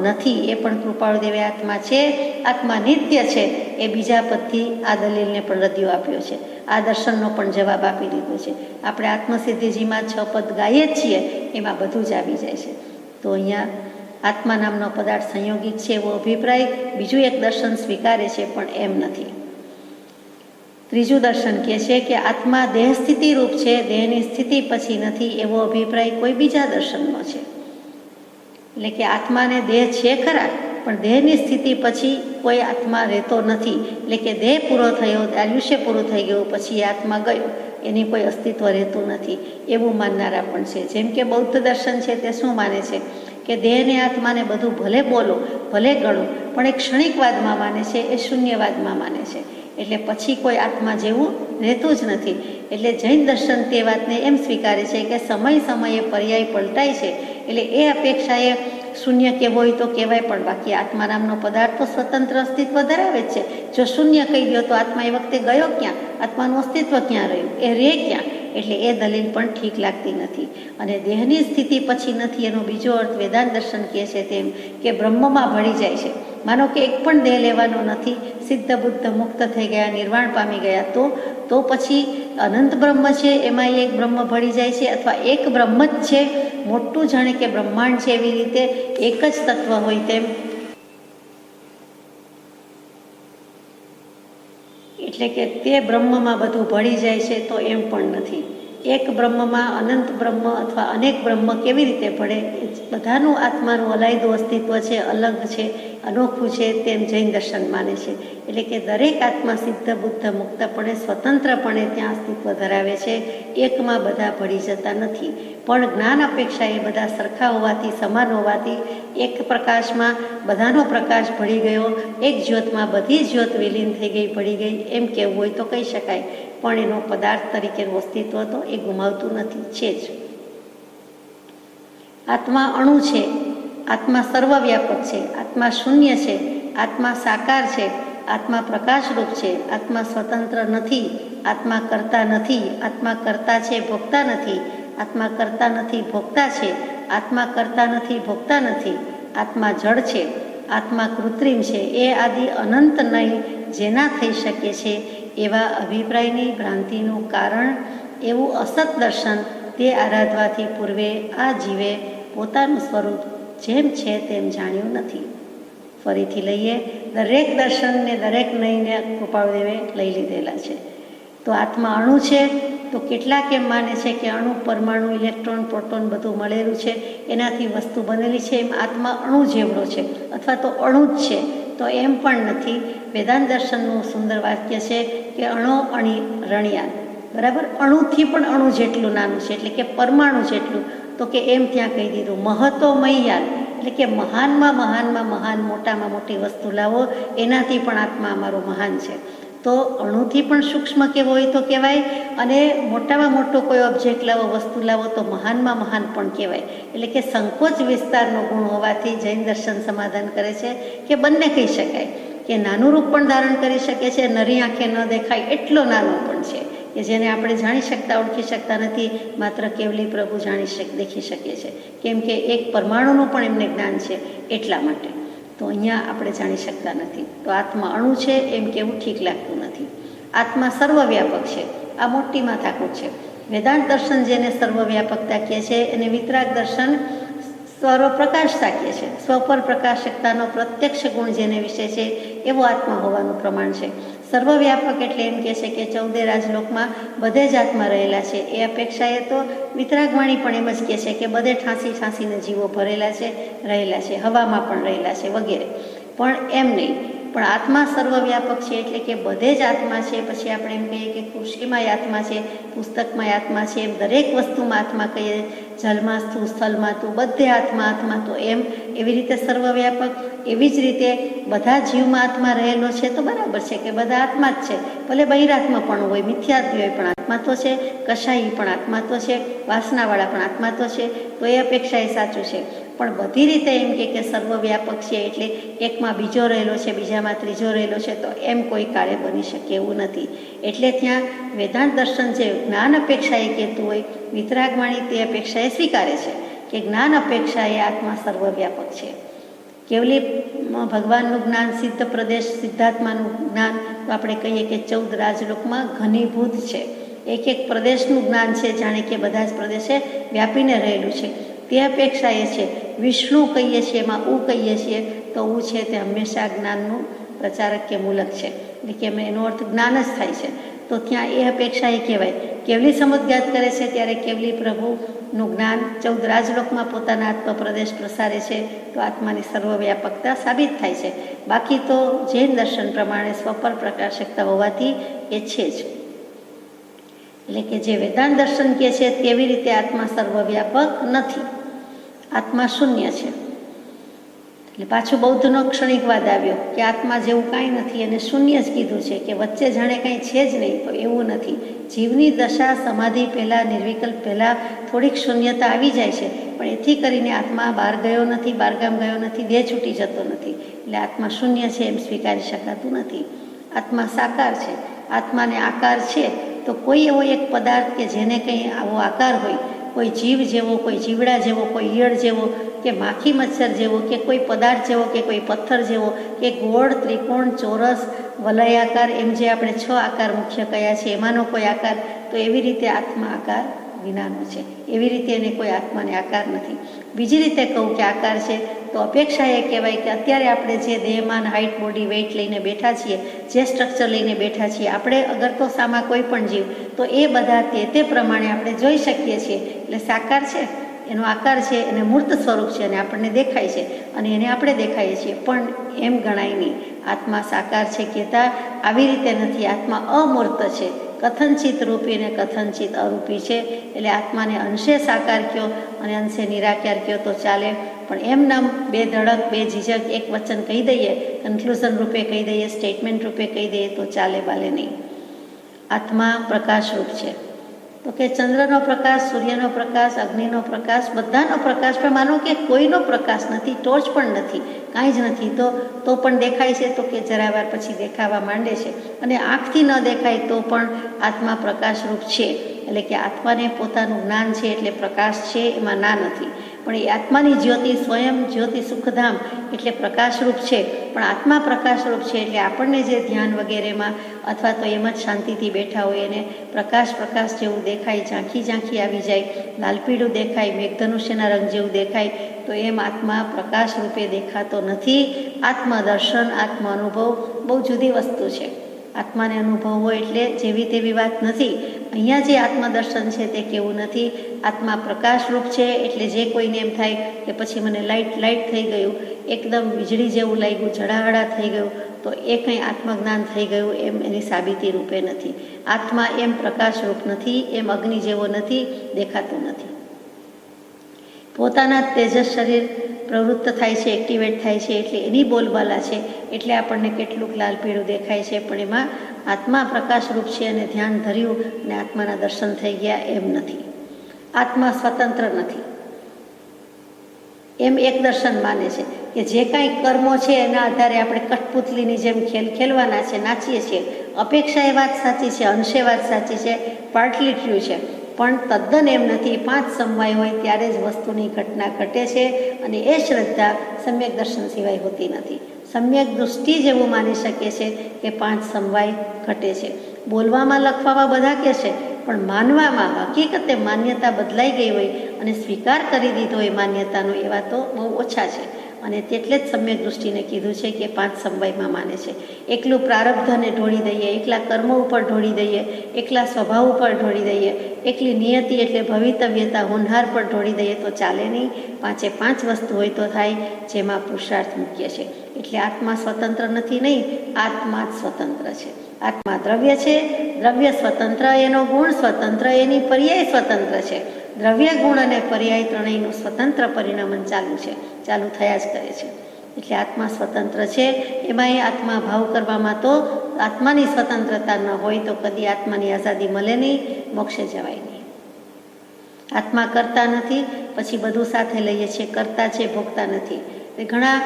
નથી. એ પણ કૃપાળુદેવે આત્મા છે, આત્મા નિત્ય છે. એ બીજા પદથી આ દલીલને પણ રદ્યો આપ્યો છે. આ દર્શનનો પણ જવાબ આપી દીધો છે. આપણે આત્મસિદ્ધિજીમાં 6 પદ ગાઈએ જ છીએ, એમાં બધું જ આવી જાય છે. તો અહીંયા આત્મા નામનો પદાર્થ સંયોગિક છે એવો અભિપ્રાય બીજું એક દર્શન સ્વીકારે છે, પણ એમ નથી. ત્રીજું દર્શન કહે છે કે આત્મા દેહ સ્થિતિ રૂપ છે, દેહની સ્થિતિ પછી નથી, એવો અભિપ્રાય કોઈ બીજા દર્શનનો છે. એટલે કે આત્માને દેહ છે ખરા, પણ દેહની સ્થિતિ પછી કોઈ આત્મા રહેતો નથી. એટલે કે દેહ પૂરો થયો, આયુષ્ય પૂરું થઈ ગયું, પછી એ આત્મા ગયો, એની કોઈ અસ્તિત્વ રહેતું નથી, એવું માનનારા પણ છે. જેમ કે બૌદ્ધ દર્શન છે તે શું માને છે કે દેહને આત્માને બધું ભલે બોલો, ભલે ગણો, પણ એ ક્ષણિકવાદમાં માને છે, એ શૂન્યવાદમાં માને છે. એટલે પછી કોઈ આત્મા જેવું રહેતું જ નથી. એટલે જૈન દર્શન તે વાતને એમ સ્વીકારે છે કે સમય સમયે પર્યાય પલટાય છે. એટલે એ અપેક્ષાએ શૂન્ય કહેવો હોય તો કહેવાય, પણ બાકી આત્મા નામનો પદાર્થ તો સ્વતંત્ર અસ્તિત્વ ધરાવે જ છે. જો શૂન્ય કહી દો તો આત્મા એ વખતે ગયો ક્યાં? આત્માનું અસ્તિત્વ ક્યાં રહ્યું? એ રહે ક્યાં? એટલે એ દલીલ પણ ઠીક લાગતી નથી. અને દેહની સ્થિતિ પછી નથી એનો બીજો અર્થ વેદાંત દર્શન કહે છે તેમ કે બ્રહ્મમાં ભળી જાય છે. માનો કે એક પણ દેહ લેવાનો નથી, સિદ્ધ બુદ્ધ મુક્ત થઈ ગયા, નિર્વાણ પામી ગયા, તો પછી અનંત બ્રહ્મ છે એમાં એક બ્રહ્મ ભળી જાય છે, અથવા એક બ્રહ્મ જ છે, મોટું જાણે કે બ્રહ્માંડ છે એવી રીતે એક જ તત્વ હોય તેમ. એટલે કે તે બ્રહ્મમાં બધું ભળી જાય છે, તો એમ પણ નથી. એક બ્રહ્મમાં અનંત બ્રહ્મ અથવા અનેક બ્રહ્મ કેવી રીતે ભળે? બધાનું આત્માનું અલાયદું અસ્તિત્વ છે, અલગ છે, અનોખું છે, તેમ જૈન દર્શન માને છે. એટલે કે દરેક આત્મા સિદ્ધ બુદ્ધ મુક્તપણે, સ્વતંત્રપણે ત્યાં અસ્તિત્વ ધરાવે છે. એકમાં બધા ભળી જતા નથી. પણ જ્ઞાન અપેક્ષા એ બધા સરખા હોવાથી, સમાન હોવાથી, એક પ્રકાશમાં બધાનો પ્રકાશ ભળી ગયો, એક જ્યોતમાં બધી જ્યોત વિલીન થઈ ગઈ, ભળી ગઈ, એમ કહેવું હોય તો કહી શકાય. પણ એનો પદાર્થ તરીકેનું અસ્તિત્વ તો એ ગુમાવતું નથી, છે જ. આત્મા અણુ છે, આત્મા સર્વવ્યાપક છે, આત્મા શૂન્ય છે, આત્મા સાકાર છે, આત્મા પ્રકાશરૂપ છે, આત્મા સ્વતંત્ર નથી, આત્મા કરતા નથી, આત્મા કરતા છે, ભોગતા નથી, આત્મા કરતા નથી, ભોગતા છે, આત્મા કરતા નથી, ભોગતા નથી, આત્મા જળ છે, આત્મા કૃત્રિમ છે, એ આદિ અનંત નહીં જેના થઈ શકે છે એવા અભિપ્રાયની ભ્રાંતિનું કારણ એવું અસત દર્શન તે આરાધવાથી પૂર્વે આ જીવે પોતાનું સ્વરૂપ જેમ છે તેમ જાણ્યું નથી. ફરીથી લઈએ, દરેક દર્શનને, દરેક નહીંને કૃપાળુદેવે લઈ લીધેલા છે. તો આત્મા અણુ છે, તો કેટલાક એમ માને છે કે અણુ, પરમાણુ, ઇલેક્ટ્રોન, પ્રોટોન બધું મળેલું છે, એનાથી વસ્તુ બનેલી છે, એમ આત્મા અણુ જેવડો છે, અથવા તો અણુ જ છે. તો એમ પણ નથી. વેદાંત દર્શનનું સુંદર વાક્ય છે કે અણો અણી રણિયાન, બરાબર. અણુથી પણ અણુ જેટલું નાનું છે, એટલે કે પરમાણુ જેટલું. તો કે એમ ત્યાં કહી દીધું મહતોમયયાન, એટલે કે મહાનમાં મહાન, મોટામાં મોટી વસ્તુ લાવો, એનાથી પણ આત્મા અમારો મહાન છે. તો અણુથી પણ સૂક્ષ્મ કેવો હોય તો કહેવાય, અને મોટામાં મોટો કોઈ ઓબ્જેક્ટ લાવો, વસ્તુ લાવો તો મહાનમાં મહાન પણ કહેવાય. એટલે કે સંકોચ વિસ્તારનો ગુણ હોવાથી જૈન દર્શન સમાધાન કરે છે કે બંને કહી શકાય કે નાનું રૂપ પણ ધારણ કરી શકે છે, નરી આંખે ન દેખાય એટલો નાનો પણ છે કે જેને આપણે જાણી શકતા, ઓળખી શકતા નથી, માત્ર કેવલી પ્રભુ દેખી શકીએ છીએ, કેમ કે એક પરમાણુનું પણ એમને જ્ઞાન છે એટલા માટે. તો અહીંયા આપણે જાણી શકતા નથી. તો આત્મા અણુ છે એમ કેવું ઠીક લાગતું નથી. આત્મા સર્વવ્યાપક છે, આ મોટી માથાકૂટ છે. વેદાંત દર્શન જેને સર્વવ્યાપકતા કહે છે એને વિતરાગ દર્શન સ્વપ્રકાશતા કહે છે. સ્વ પર પ્રકાશકતાનો પ્રત્યક્ષ ગુણ જેને વિશે છે એવો આત્મા હોવાનું પ્રમાણ છે. સર્વવ્યાપક એટલે એમ કહે છે કે 14 રાજલોકમાં બધે જ આત્મા રહેલા છે. એ અપેક્ષાએ તો વિતરાગવાણી પણ એમ જ કહે છે કે બધે ઠાંસીને જીવો ભરેલા છે, રહેલા છે, હવામાં પણ રહેલા છે વગેરે. પણ એમ નહીં, પણ આત્મા સર્વવ્યાપક છે એટલે કે બધે જ આત્મા છે. પછી આપણે એમ કહીએ કે ખુરશીમાં આત્મા છે, પુસ્તકમાં આત્મા છે, એમ દરેક વસ્તુમાં આત્મા કહીએ, જલમાં તું, સ્થળમાં તું, બધે આત્મા. તો એમ એવી રીતે સર્વવ્યાપક. એવી જ રીતે બધા જીવમાં આત્મા રહેલો છે તો બરાબર છે કે બધા આત્મા જ છે. ભલે બહિરાત્મા પણ હોય, મિથ્યાત્વી હોય, પણ આત્મા તો છે. કશાયી પણ આત્મા તો છે, વાસનાવાળા પણ આત્મા તો છે. તો એ અપેક્ષા એ સાચું છે. પણ બધી રીતે એમ કે સર્વવ્યાપક છે એટલે એકમાં બીજો રહેલો છે, બીજામાં ત્રીજો રહેલો છે, તો એમ કોઈ કાળે બની શકે એવું નથી. એટલે ત્યાં વેદાંત દર્શન જે જ્ઞાન અપેક્ષા એ કહેતું હોય, વિતરાગવાણી તે અપેક્ષા એ સ્વીકારે છે કે જ્ઞાન અપેક્ષા એ આત્મા સર્વવ્યાપક છે. કેવલી ભગવાનનું જ્ઞાન, સિદ્ધ પ્રદેશ, સિદ્ધાત્માનું જ્ઞાન તો આપણે કહીએ કે 14 રાજલોકમાં ઘનીભૂત છે. એક પ્રદેશનું જ્ઞાન છે, જાણે કે બધા જ પ્રદેશે વ્યાપીને રહેલું છે. તે અપેક્ષા એ છે. વિષ્ણુ કહીએ છીએ, એમાં ઉ કહીએ છીએ, તો ઉ છે તે હંમેશા જ્ઞાનનું પ્રચારક કે મૂલક છે, એટલે કે એનો અર્થ જ્ઞાન જ થાય છે. તો ત્યાં એ અપેક્ષા એ કહેવાય. કેવલી સમજગાત કરે છે ત્યારે કેવલી પ્રભુનું જ્ઞાન 14 રાજલોકમાં પોતાના આત્મપ્રદેશ પ્રસારે છે, તો આત્માની સર્વવ્યાપકતા સાબિત થાય છે. બાકી તો જૈન દર્શન પ્રમાણે સ્વપર પ્રકાશકતા હોવાથી એ છે જ. એટલે કે જે વેદાંત દર્શન કહે છે તેવી રીતે આત્મા સર્વવ્યાપક નથી, આત્મા શૂન્ય છે. એટલે પાછું બૌદ્ધનો ક્ષણિકવાદ આવ્યો કે આત્મા જેવું કાંઈ નથી અને શૂન્ય જ કીધું છે, કે વચ્ચે જાણે કાંઈ છે જ નહીં. તો એવું નથી. જીવની દશા સમાધિ પહેલાં, નિર્વિકલ્પ પહેલાં થોડીક શૂન્યતા આવી જાય છે, પણ એથી કરીને આત્મા બહાર ગયો નથી, બહારગામ ગયો નથી, દેહ છૂટી જતો નથી. એટલે આત્મા શૂન્ય છે એમ સ્વીકારી શકાતું નથી. આત્મા સાકાર છે. આત્માને આકાર છે તો કોઈ એવો એક પદાર્થ કે જેને કંઈ આવો આકાર હોય, કોઈ જીવ જેવો, કોઈ જીવડા જેવો, કોઈ ઈયળ જેવો, કે માખી મચ્છર જેવો, કે કોઈ પદાર્થ જેવો, કે કોઈ પથ્થર જેવો, કે ગોળ, ત્રિકોણ, ચોરસ, વલયાકાર, એમ જે આપણે 6 આકાર મુખ્ય કયા છે એમાંનો કોઈ આકાર, તો એવી રીતે આત્મા આકાર વિનાનો છે. એવી રીતે એને કોઈ આત્માને આકાર નથી. બીજી રીતે કહું કે આકાર છે તો અપેક્ષા એ કહેવાય કે અત્યારે આપણે જે દેહમાન, હાઇટ, બોડી, વેઇટ લઈને બેઠા છીએ, જે સ્ટ્રક્ચર લઈને બેઠા છીએ, આપણે અગર તો સામા કોઈ પણ જીવ, તો એ બધા તે પ્રમાણે આપણે જોઈ શકીએ છીએ. એટલે સાકાર છે, એનો આકાર છે, એને મૂર્ત સ્વરૂપ છે અને આપણને દેખાય છે, અને એને આપણે દેખાઈએ છીએ. પણ એમ ગણાય નહીં. આત્મા સાકાર છે કહેતા આવી રીતે નથી. આત્મા અમૂર્ત છે, કથનચિત રૂપી અને કથનચિત અરૂપી છે. એટલે આત્માને અંશે સાકાર કયો અને અંશે નિરાકાર કયો તો ચાલે, પણ એમ નામ બે ધડક, બે ઝીઝક, એક વચન કહી દઈએ, કન્ક્લુઝન રૂપે કહી દઈએ, સ્ટેટમેન્ટ રૂપે કહી દઈએ તો ચાલે બાલે નહીં. આત્મા પ્રકાશરૂપ છે. તો કે ચંદ્રનો પ્રકાશ, સૂર્યનો પ્રકાશ, અગ્નિનો પ્રકાશ, બધાનો પ્રકાશ, પણ માનો કે કોઈનો પ્રકાશ નથી, ટોર્ચ પણ નથી, કાંઈ જ નથી, તો પણ દેખાય છે. તો કે જરા વાર પછી દેખાવા માંડે છે. અને આંખથી ન દેખાય તો પણ આત્મા પ્રકાશરૂપ છે. એટલે કે આત્માને પોતાનું જ્ઞાન છે એટલે પ્રકાશ છે, એમાં ના નથી. પણ એ આત્માની જ્યોતિ, સ્વયં જ્યોતિ સુખધામ એટલે પ્રકાશરૂપ છે. પણ આત્મા પ્રકાશરૂપ છે એટલે આપણને જે ધ્યાન વગેરેમાં અથવા તો એમ જ શાંતિથી બેઠા હોય એને પ્રકાશ જેવું દેખાય, ઝાંખી આવી જાય, લાલ પીળું દેખાય, મેઘધનુષ્યના રંગ જેવું દેખાય, તો એમ આત્મા પ્રકાશ રૂપે દેખાતો નથી. આત્મદર્શન, આત્મ અનુભવ બહુ જુદી વસ્તુ છે. આત્માને અનુભવવો એટલે જેવી તેવી વાત નથી. અહીંયા જે આત્મદર્શન છે તે કેવું નથી. આત્મા પ્રકાશરૂપ છે એટલે જે કોઈને એમ થાય કે પછી મને લાઇટ થઈ ગયું, એકદમ વીજળી જેવું લાગ્યું, ઝળાહળા થઈ ગયું, તો એ કંઈ આત્મજ્ઞાન થઈ ગયું એમ એની સાબિતી રૂપે નથી. આત્મા એમ પ્રકાશરૂપ નથી, એમ અગ્નિ જેવો નથી, દેખાતું નથી. પોતાના તેજસ શરીર પ્રવૃત્ત થાય છે, એક્ટિવેટ થાય છે, એટલે એની બોલબાલા છે, એટલે આપણને કેટલુંક લાલ પીળું દેખાય છે, પણ એમાં આત્મા પ્રકાશરૂપ છે અને ધ્યાન ધર્યું અને આત્માના દર્શન થઈ ગયા એમ નથી. આત્મા સ્વતંત્ર નથી એમ એક દર્શન માને છે કે જે કાંઈ કર્મો છે એના આધારે આપણે કઠપુતલીની જેમ ખેલવાના છે, નાચીએ છીએ. અપેક્ષા એ વાત સાચી છે, અંશે વાત સાચી છે, પાર્ટલી ટ્રુ છે, પણ તદ્દન એમ નથી. 5 સમવાય હોય ત્યારે જ વસ્તુની ઘટના ઘટે છે અને એ શ્રદ્ધા સમ્યક દર્શન સિવાય હોતી નથી. સમ્યક દૃષ્ટિ જેવું માની શકે છે કે 5 સમવાય ઘટે છે. બોલવામાં લખવામાં બધા કહે છે, પણ માનવામાં હકીકતે માન્યતા બદલાઈ ગઈ હોય અને સ્વીકાર કરી દીધો એ માન્યતાનો એવા તો બહુ ઓછા છે. અને તેટલે જ સમ્યક દૃષ્ટિને કીધું છે કે 5 સમવાયમાં માને છે. એકલું પ્રારબ્ધને ઢોળી દઈએ, એકલા કર્મ ઉપર ઢોળી દઈએ, એકલા સ્વભાવ ઉપર ઢોળી દઈએ, એકલી નિયતિ એટલે ભવિતવ્યતા હોનહાર પર ઢોળી દઈએ તો ચાલે નહીં. 5 વસ્તુ હોય તો થાય, જેમાં પુરુષાર્થ મુખ્ય છે. એટલે આત્મા સ્વતંત્ર નથી, નહીં, આત્મા જ સ્વતંત્ર છે. આત્મા દ્રવ્ય છે, દ્રવ્ય સ્વતંત્ર, એનો ગુણ સ્વતંત્ર, એની પર્યાય સ્વતંત્ર છે. દ્રવ્ય, ગુણ અને પર્યાય ત્રણેયનું સ્વતંત્ર પરિણમન ચાલુ થયા જ કરે છે. એટલે આત્મા સ્વતંત્ર છે. એમાં એ આત્મા ભાવ કરવામાં તો આત્માની સ્વતંત્રતા ન હોય તો કદી આત્માની આઝાદી મળે નહીં, મોક્ષે જવાય નહીં. આત્મા કરતા નથી, પછી બધું સાથે લઈએ છીએ, કરતા છે, ભોગતા નથી. ઘણા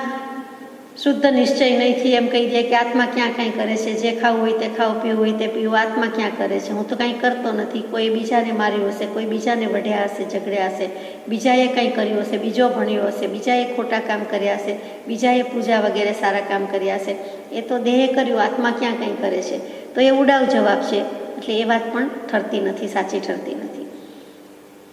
શુદ્ધ નિશ્ચય નહીંથી એમ કહી દે કે આત્મા ક્યાં કાંઈ કરે છે, જે ખાવું હોય તે ખાવું, પીવું હોય તે પીવું, આત્મા ક્યાં કરે છે, હું તો કાંઈ કરતો નથી. કોઈ બીજાને માર્યું હશે, કોઈ બીજાને વઢ્યા હશે, ઝઘડ્યા હશે, બીજાએ કંઈ કર્યું હશે, બીજો ભણ્યો હશે, બીજાએ ખોટા કામ કર્યા હશે, બીજાએ પૂજા વગેરે સારા કામ કર્યા હશે. એ તો દેહે કર્યું, આત્મા ક્યાં કંઈ કરે છે, તો એ ઉડાવ જવાબ છે. એટલે એ વાત પણ ઠરતી નથી, સાચી ઠરતી નથી.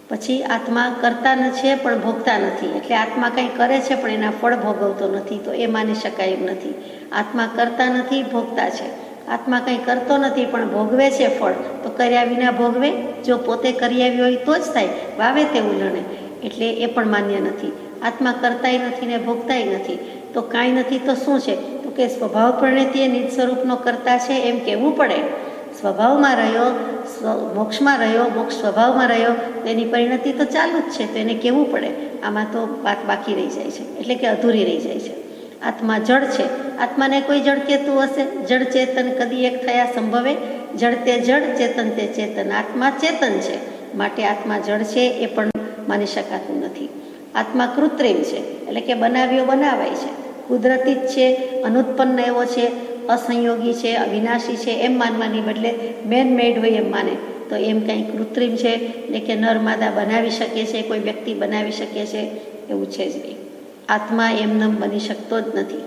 પછી આત્મા કરતા છે પણ ભોગતા નથી. એટલે આત્મા કંઈ કરે છે પણ એના ફળ ભોગવતો નથી, તો એ માની શકાય એમ નથી. આત્મા કરતા નથી, ભોગતા છે. આત્મા કંઈ કરતો નથી પણ ભોગવે છે ફળ, તો કર્યા વિના ભોગવે? જો પોતે કરી આવ્યો હોય તો જ થાય, વાવે તેવું લણે. એટલે એ પણ માન્ય નથી. આત્મા કરતાય નથી ને ભોગતાય નથી, તો કાંઈ નથી તો શું છે? તો કે સ્વભાવ પરિણતિ એ નિજ સ્વરૂપનો કરતા છે એમ કહેવું પડે. સ્વભાવમાં રહ્યો, મોક્ષમાં રહ્યો, મોક્ષ સ્વભાવમાં રહ્યો, તો એની પરિણતિ તો ચાલુ જ છે, તો એને કહેવું પડે. આમાં તો વાત બાકી રહી જાય છે, એટલે કે અધૂરી રહી જાય છે. આત્મા જળ છે, આત્માને કોઈ જળ કહેતું હશે? જળ ચેતન કદી એક થયા સંભવે? જળ તે જળ, ચેતન તે ચેતન. આત્મા ચેતન છે, માટે આત્મા જળ છે એ પણ માની શકાતું નથી. આત્મા કૃત્રિમ છે, એટલે કે બનાવ્યો બનાવાય છે, કુદરતી જ છે, અનુત્પન્ન એવો છે, અસંયોગી છે, અવિનાશી છે, એમ માનવાની બદલે મેન મેડ હોય એમ માને, તો એમ કંઈ કૃત્રિમ છે, એટલે કે નર માદા બનાવી શકે છે, કોઈ વ્યક્તિ બનાવી શકે છે, એવું છે જ નહીં. આત્મા એમનેમ બની શકતો જ નથી.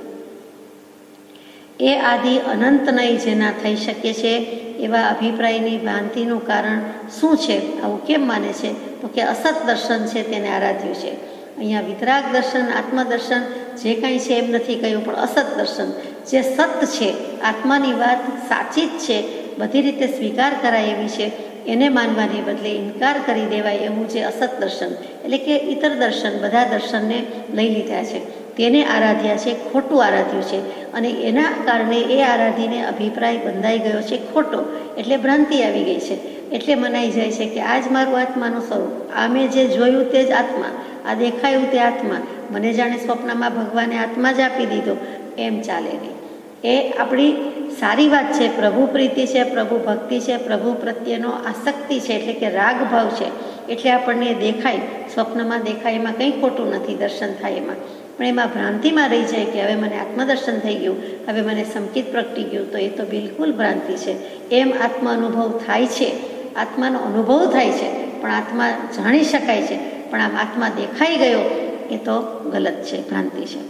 એ આદિ અનંત નહીં જેના થઈ શકે છે, એવા અભિપ્રાયની ભ્રાંતિનું કારણ શું છે? આવું કેમ માને છે? તો કે અસત દર્શન છે તેને આરાધ્યું છે. અહીંયા વિતરાગ દર્શન, આત્મદર્શન જે કાંઈ છે એમ નથી કહ્યું, પણ અસત દર્શન જે સત છે, આત્માની વાત સાચી જ છે, બધી રીતે સ્વીકાર કરાય એવી છે, એને માનવાની બદલે ઇનકાર કરી દેવાય એવું જે અસત દર્શન, એટલે કે ઇતર દર્શન, બધા દર્શનને લઈ લીધા છે, તેને આરાધ્યા છે, ખોટું આરાધ્યું છે. અને એના કારણે એ આરાધીને અભિપ્રાય બંધાઈ ગયો છે ખોટો, એટલે ભ્રાંતિ આવી ગઈ છે. એટલે મનાઈ જાય છે કે આ જ મારું આત્માનું સ્વરૂપ, આ મેં જે જોયું તે જ આત્મા, આ દેખાયું તે આત્મા, મને જાણે સ્વપ્નમાં ભગવાને આત્મા જ આપી દીધો, એમ ચાલે નહીં. એ આપણી સારી વાત છે, પ્રભુ પ્રીતિ છે, પ્રભુ ભક્તિ છે, પ્રભુ પ્રત્યેનો આસક્તિ છે, એટલે કે રાગ ભાવ છે, એટલે આપણને દેખાય, સ્વપ્નમાં દેખાય, એમાં કંઈ ખોટું નથી, દર્શન થાય એમાં. પણ એમાં ભ્રાંતિમાં રહી જાય કે હવે મને આત્મદર્શન થઈ ગયું, હવે મને સંકિત પ્રગટી ગયું, તો એ તો બિલકુલ ભ્રાંતિ છે. એમ આત્મા અનુભવ થાય છે, આત્માનો અનુભવ થાય છે, પણ આત્મા જાણી શકાય છે, પણ આમ આત્મા દેખાઈ ગયો એ તો ગલત છે, ભ્રાંતિ છે.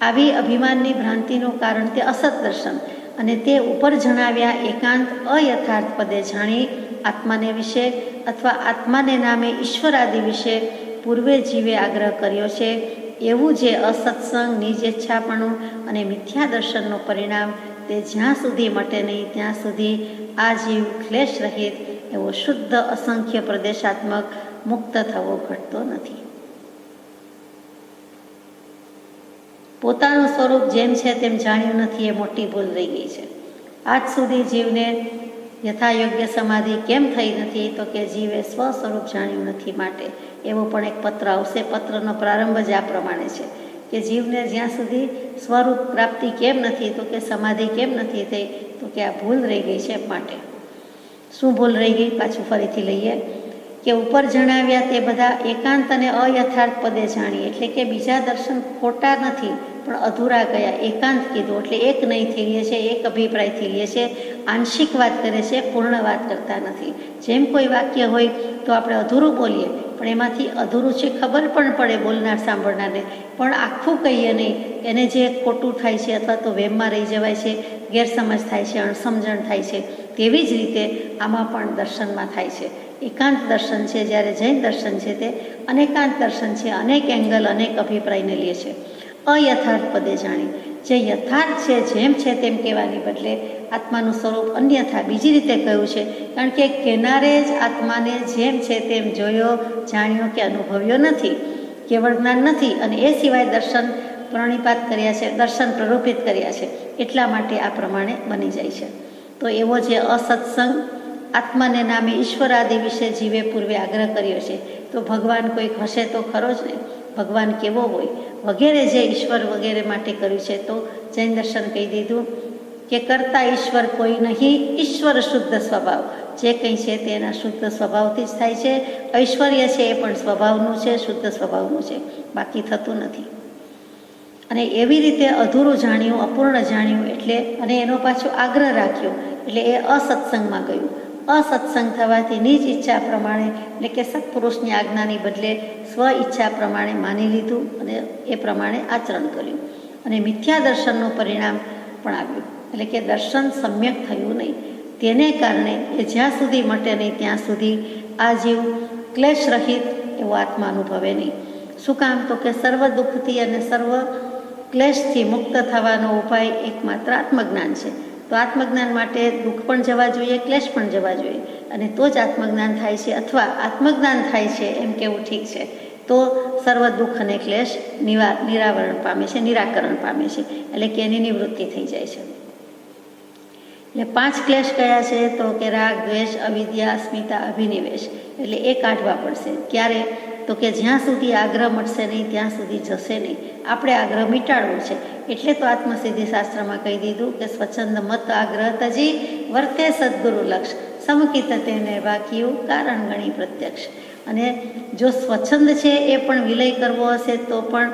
આવી અભિમાનની ભ્રાંતિનું કારણ તે અસત દર્શન, અને તે ઉપર જણાવ્યા એકાંત અયથાર્થ પદે જાણી આત્માને વિશે અથવા આત્માને નામે ઈશ્વર આદિ વિશે પૂર્વે જીવે આગ્રહ કર્યો છે, એવું જે અસત્સંગ, નિજેચ્છાપણું અને મિથ્યા દર્શનનો પરિણામ, તે જ્યાં સુધી મટે નહીં ત્યાં સુધી આ જીવ ક્લેશ રહિત એવો શુદ્ધ અસંખ્ય પ્રદેશાત્મક મુક્ત થવો ઘટતો નથી. પોતાનું સ્વરૂપ જેમ છે તેમ જાણ્યું નથી, એ મોટી ભૂલ રહી ગઈ છે. આજ સુધી જીવને યથાયોગ્ય સમાધિ કેમ થઈ નથી? તો કે જીવે સ્વ સ્વરૂપ જાણ્યું નથી માટે. એવો પણ એક પત્ર આવશે. પત્રનો પ્રારંભ જ આ પ્રમાણે છે કે જીવને જ્યાં સુધી સ્વરૂપ પ્રાપ્તિ કેમ નથી, તો કે સમાધિ કેમ નથી થઈ? તો કે આ ભૂલ રહી ગઈ છે માટે. શું ભૂલ રહી ગઈ? પાછું ફરીથી લઈએ કે ઉપર જણાવ્યા તે બધા એકાંત અને અયથાર્થ પદે જાણીએ, એટલે કે બીજા દર્શન ખોટા નથી પણ અધૂરા ગયા. એકાંત કીધું એટલે એક નહીંથી લે છે, એક અભિપ્રાયથી લે છે, આંશિક વાત કરે છે, પૂર્ણ વાત કરતા નથી. જેમ કોઈ વાક્ય હોય તો આપણે અધૂરું બોલીએ, પણ એમાંથી અધૂરું છે ખબર પણ પડે બોલનાર સાંભળનારને, પણ આખું કહીએ નહીં. એને જે ખોટું થાય છે અથવા તો વહેમમાં રહી જવાય છે, ગેરસમજ થાય છે, અણસમજણ થાય છે, તેવી જ રીતે આમાં પણ દર્શનમાં થાય છે. એકાંત દર્શન છે, જ્યારે જૈન દર્શન છે તે અનેકાંત દર્શન છે, અનેક એંગલ, અનેક અભિપ્રાયને લે છે. અયથાર્થ પદે જાણી, જે યથાર્થ છે જેમ છે તેમ કહેવાની બદલે આત્માનું સ્વરૂપ અન્યથા બીજી રીતે કહ્યું છે. કારણ કે કહેનારે જ આત્માને જેમ છે તેમ જોયો, જાણ્યો કે અનુભવ્યો નથી, કેવળ જ્ઞાન નથી, અને એ સિવાય દર્શન પ્રણિપાત કર્યા છે, દર્શન પ્રરૂપિત કર્યા છે, એટલા માટે આ પ્રમાણે બની જાય છે. તો એવો જે અસત્સંગ આત્માને નામે ઈશ્વર આદિ વિશે જીવે પૂર્વે આગ્રહ કર્યો છે, તો ભગવાન કોઈક હશે તો ખરો જ ને, ભગવાન કેવો હોય વગેરે જે ઈશ્વર વગેરે માટે કર્યું છે, તો જૈન દર્શન કહી દીધું કે કરતા ઈશ્વર કોઈ નહીં, ઈશ્વર શુદ્ધ સ્વભાવ. જે કંઈ છે તે એના શુદ્ધ સ્વભાવથી જ થાય છે. ઐશ્વર્ય છે એ પણ સ્વભાવનું છે, શુદ્ધ સ્વભાવનું છે, બાકી થતું નથી. અને એવી રીતે અધૂરું જાણ્યું, અપૂર્ણ જાણ્યું એટલે, અને એનો પાછો આગ્રહ રાખ્યો એટલે એ અસત્સંગમાં ગયું. અસત્સંગ થવાથી નિજ ઈચ્છા પ્રમાણે, એટલે કે સત્પુરુષની આજ્ઞાની બદલે સ્વ ઈચ્છા પ્રમાણે માની લીધું અને એ પ્રમાણે આચરણ કર્યું, અને મિથ્યા દર્શનનું પરિણામ પણ આવ્યું. એટલે કે દર્શન સમ્યક થયું નહીં. તેને કારણે એ જ્યાં સુધી મટે નહીં ત્યાં સુધી આ જીવ ક્લેશ રહિત એવો આત્મા અનુભવે નહીં. શું કામ? તો કે સર્વ દુઃખથી અને સર્વ ક્લેશથી મુક્ત થવાનો ઉપાય એકમાત્ર આત્મજ્ઞાન છે. તો આત્મજ્ઞાન માટે દુઃખ પણ જવા જોઈએ, ક્લેશ પણ જવા જોઈએ, અને તો જ આત્મજ્ઞાન થાય છે. અથવા આત્મજ્ઞાન થાય છે એમ કેવું ઠીક છે, તો સર્વ દુઃખ અને ક્લેશ નિરાવરણ પામે છે, નિરાકરણ પામે છે, એટલે કે એની નિવૃત્તિ થઈ જાય છે. એટલે 5 ક્લેશ કયા છે? તો કે રાગ, દ્વેષ, અવિદ્યા, અસ્મિતા, અભિનિવેશ. એટલે એ કાઢવા પડશે. ક્યારે? તો કે જ્યાં સુધી આગ્રહ મટશે નહીં ત્યાં સુધી જશે નહીં. આપણે આગ્રહ મિટાડવો છે. એટલે તો આત્મસિદ્ધિ શાસ્ત્રમાં કહી દીધું કે સ્વચ્છંદ મત આગ્રહ તજી વર્તે સદગુરુ લક્ષ, સમકિત તેને વાક્યું કારણ ગણી પ્રત્યક્ષ. અને જો સ્વચ્છંદ છે એ પણ વિલય કરવો હશે તો પણ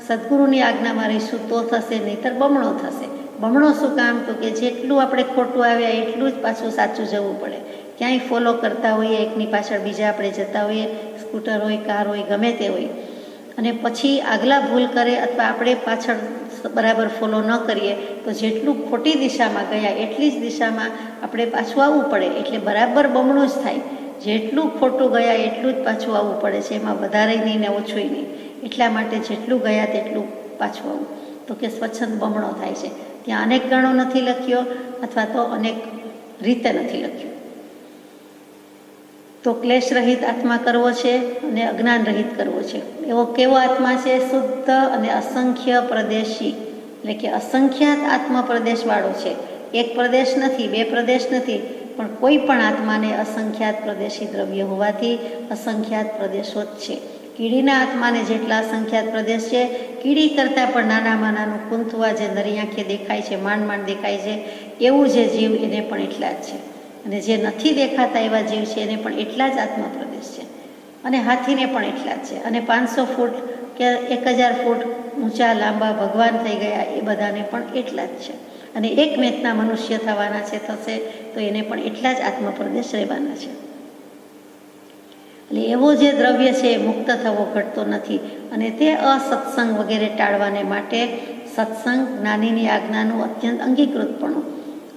સદગુરુની આજ્ઞામાં રહીશું તો થશે, નહીંતર બમણો થશે. બમણો શું કામ? તો કે જેટલું આપણે ખોટું આવ્યા એટલું જ પાછું સાચું જવું પડે. ક્યાંય ફોલો કરતા હોઈએ, એકની પાછળ બીજા આપણે જતા હોઈએ, સ્કૂટર હોય, કાર હોય, ગમે તે હોય, અને પછી આગલા ભૂલ કરે અથવા આપણે પાછળ બરાબર ફોલો ન કરીએ તો જેટલું ખોટી દિશામાં ગયા એટલી જ દિશામાં આપણે પાછું આવવું પડે. એટલે બરાબર બમણું જ થાય. જેટલું ખોટું ગયા એટલું જ પાછું આવવું પડે છે, એમાં વધારે નહીં ને ઓછું નહીં. એટલા માટે જેટલું ગયા તેટલું પાછું આવવું. તો કે સ્વચ્છંદ બમણો થાય છે. ત્યાં અનેક ગણો નથી લખ્યો અથવા તો અનેક રીતે નથી લખ્યો. તો ક્લેશ રહિત આત્મા કરવો છે અને અજ્ઞાન રહિત કરવો છે. એવો કેવો આત્મા છે? શુદ્ધ અને અસંખ્ય પ્રદેશી, એટલે કે અસંખ્યાત આત્મા પ્રદેશવાળો છે. એક પ્રદેશ નથી, 2 પ્રદેશ નથી, પણ કોઈ પણ આત્માને અસંખ્યાત પ્રદેશી દ્રવ્ય હોવાથી અસંખ્યાત પ્રદેશો જ છે. કીડીના આત્માને જેટલા અસંખ્યાત પ્રદેશ છે, કીડી કરતાં પણ નાનામાં નાનું કૂંથવા જે નરી આંખે દેખાય છે, માંડ માંડ દેખાય છે, એવું જે જીવ એને પણ એટલા જ છે. અને જે નથી દેખાતા એવા જીવ છે એને પણ એટલા જ આત્મા પ્રદેશ છે, અને હાથીને પણ એટલા જ છે. અને 500 ફૂટ કે 1000 ફૂટ ઊંચા લાંબા ભગવાન થઈ ગયા એ બધાને પણ એટલા જ છે. અને 1 મેચના મનુષ્ય થવાના છે, થશે તો એને પણ એટલા જ આત્મા પ્રદેશ રહેવાના છે. એટલે એવો જે દ્રવ્ય છે એ મુક્ત થવો ઘટતો નથી. અને તે અસત્સંગ વગેરે ટાળવાને માટે સત્સંગ, જ્ઞાનીની આજ્ઞાનું અત્યંત અંગીકૃતપણું.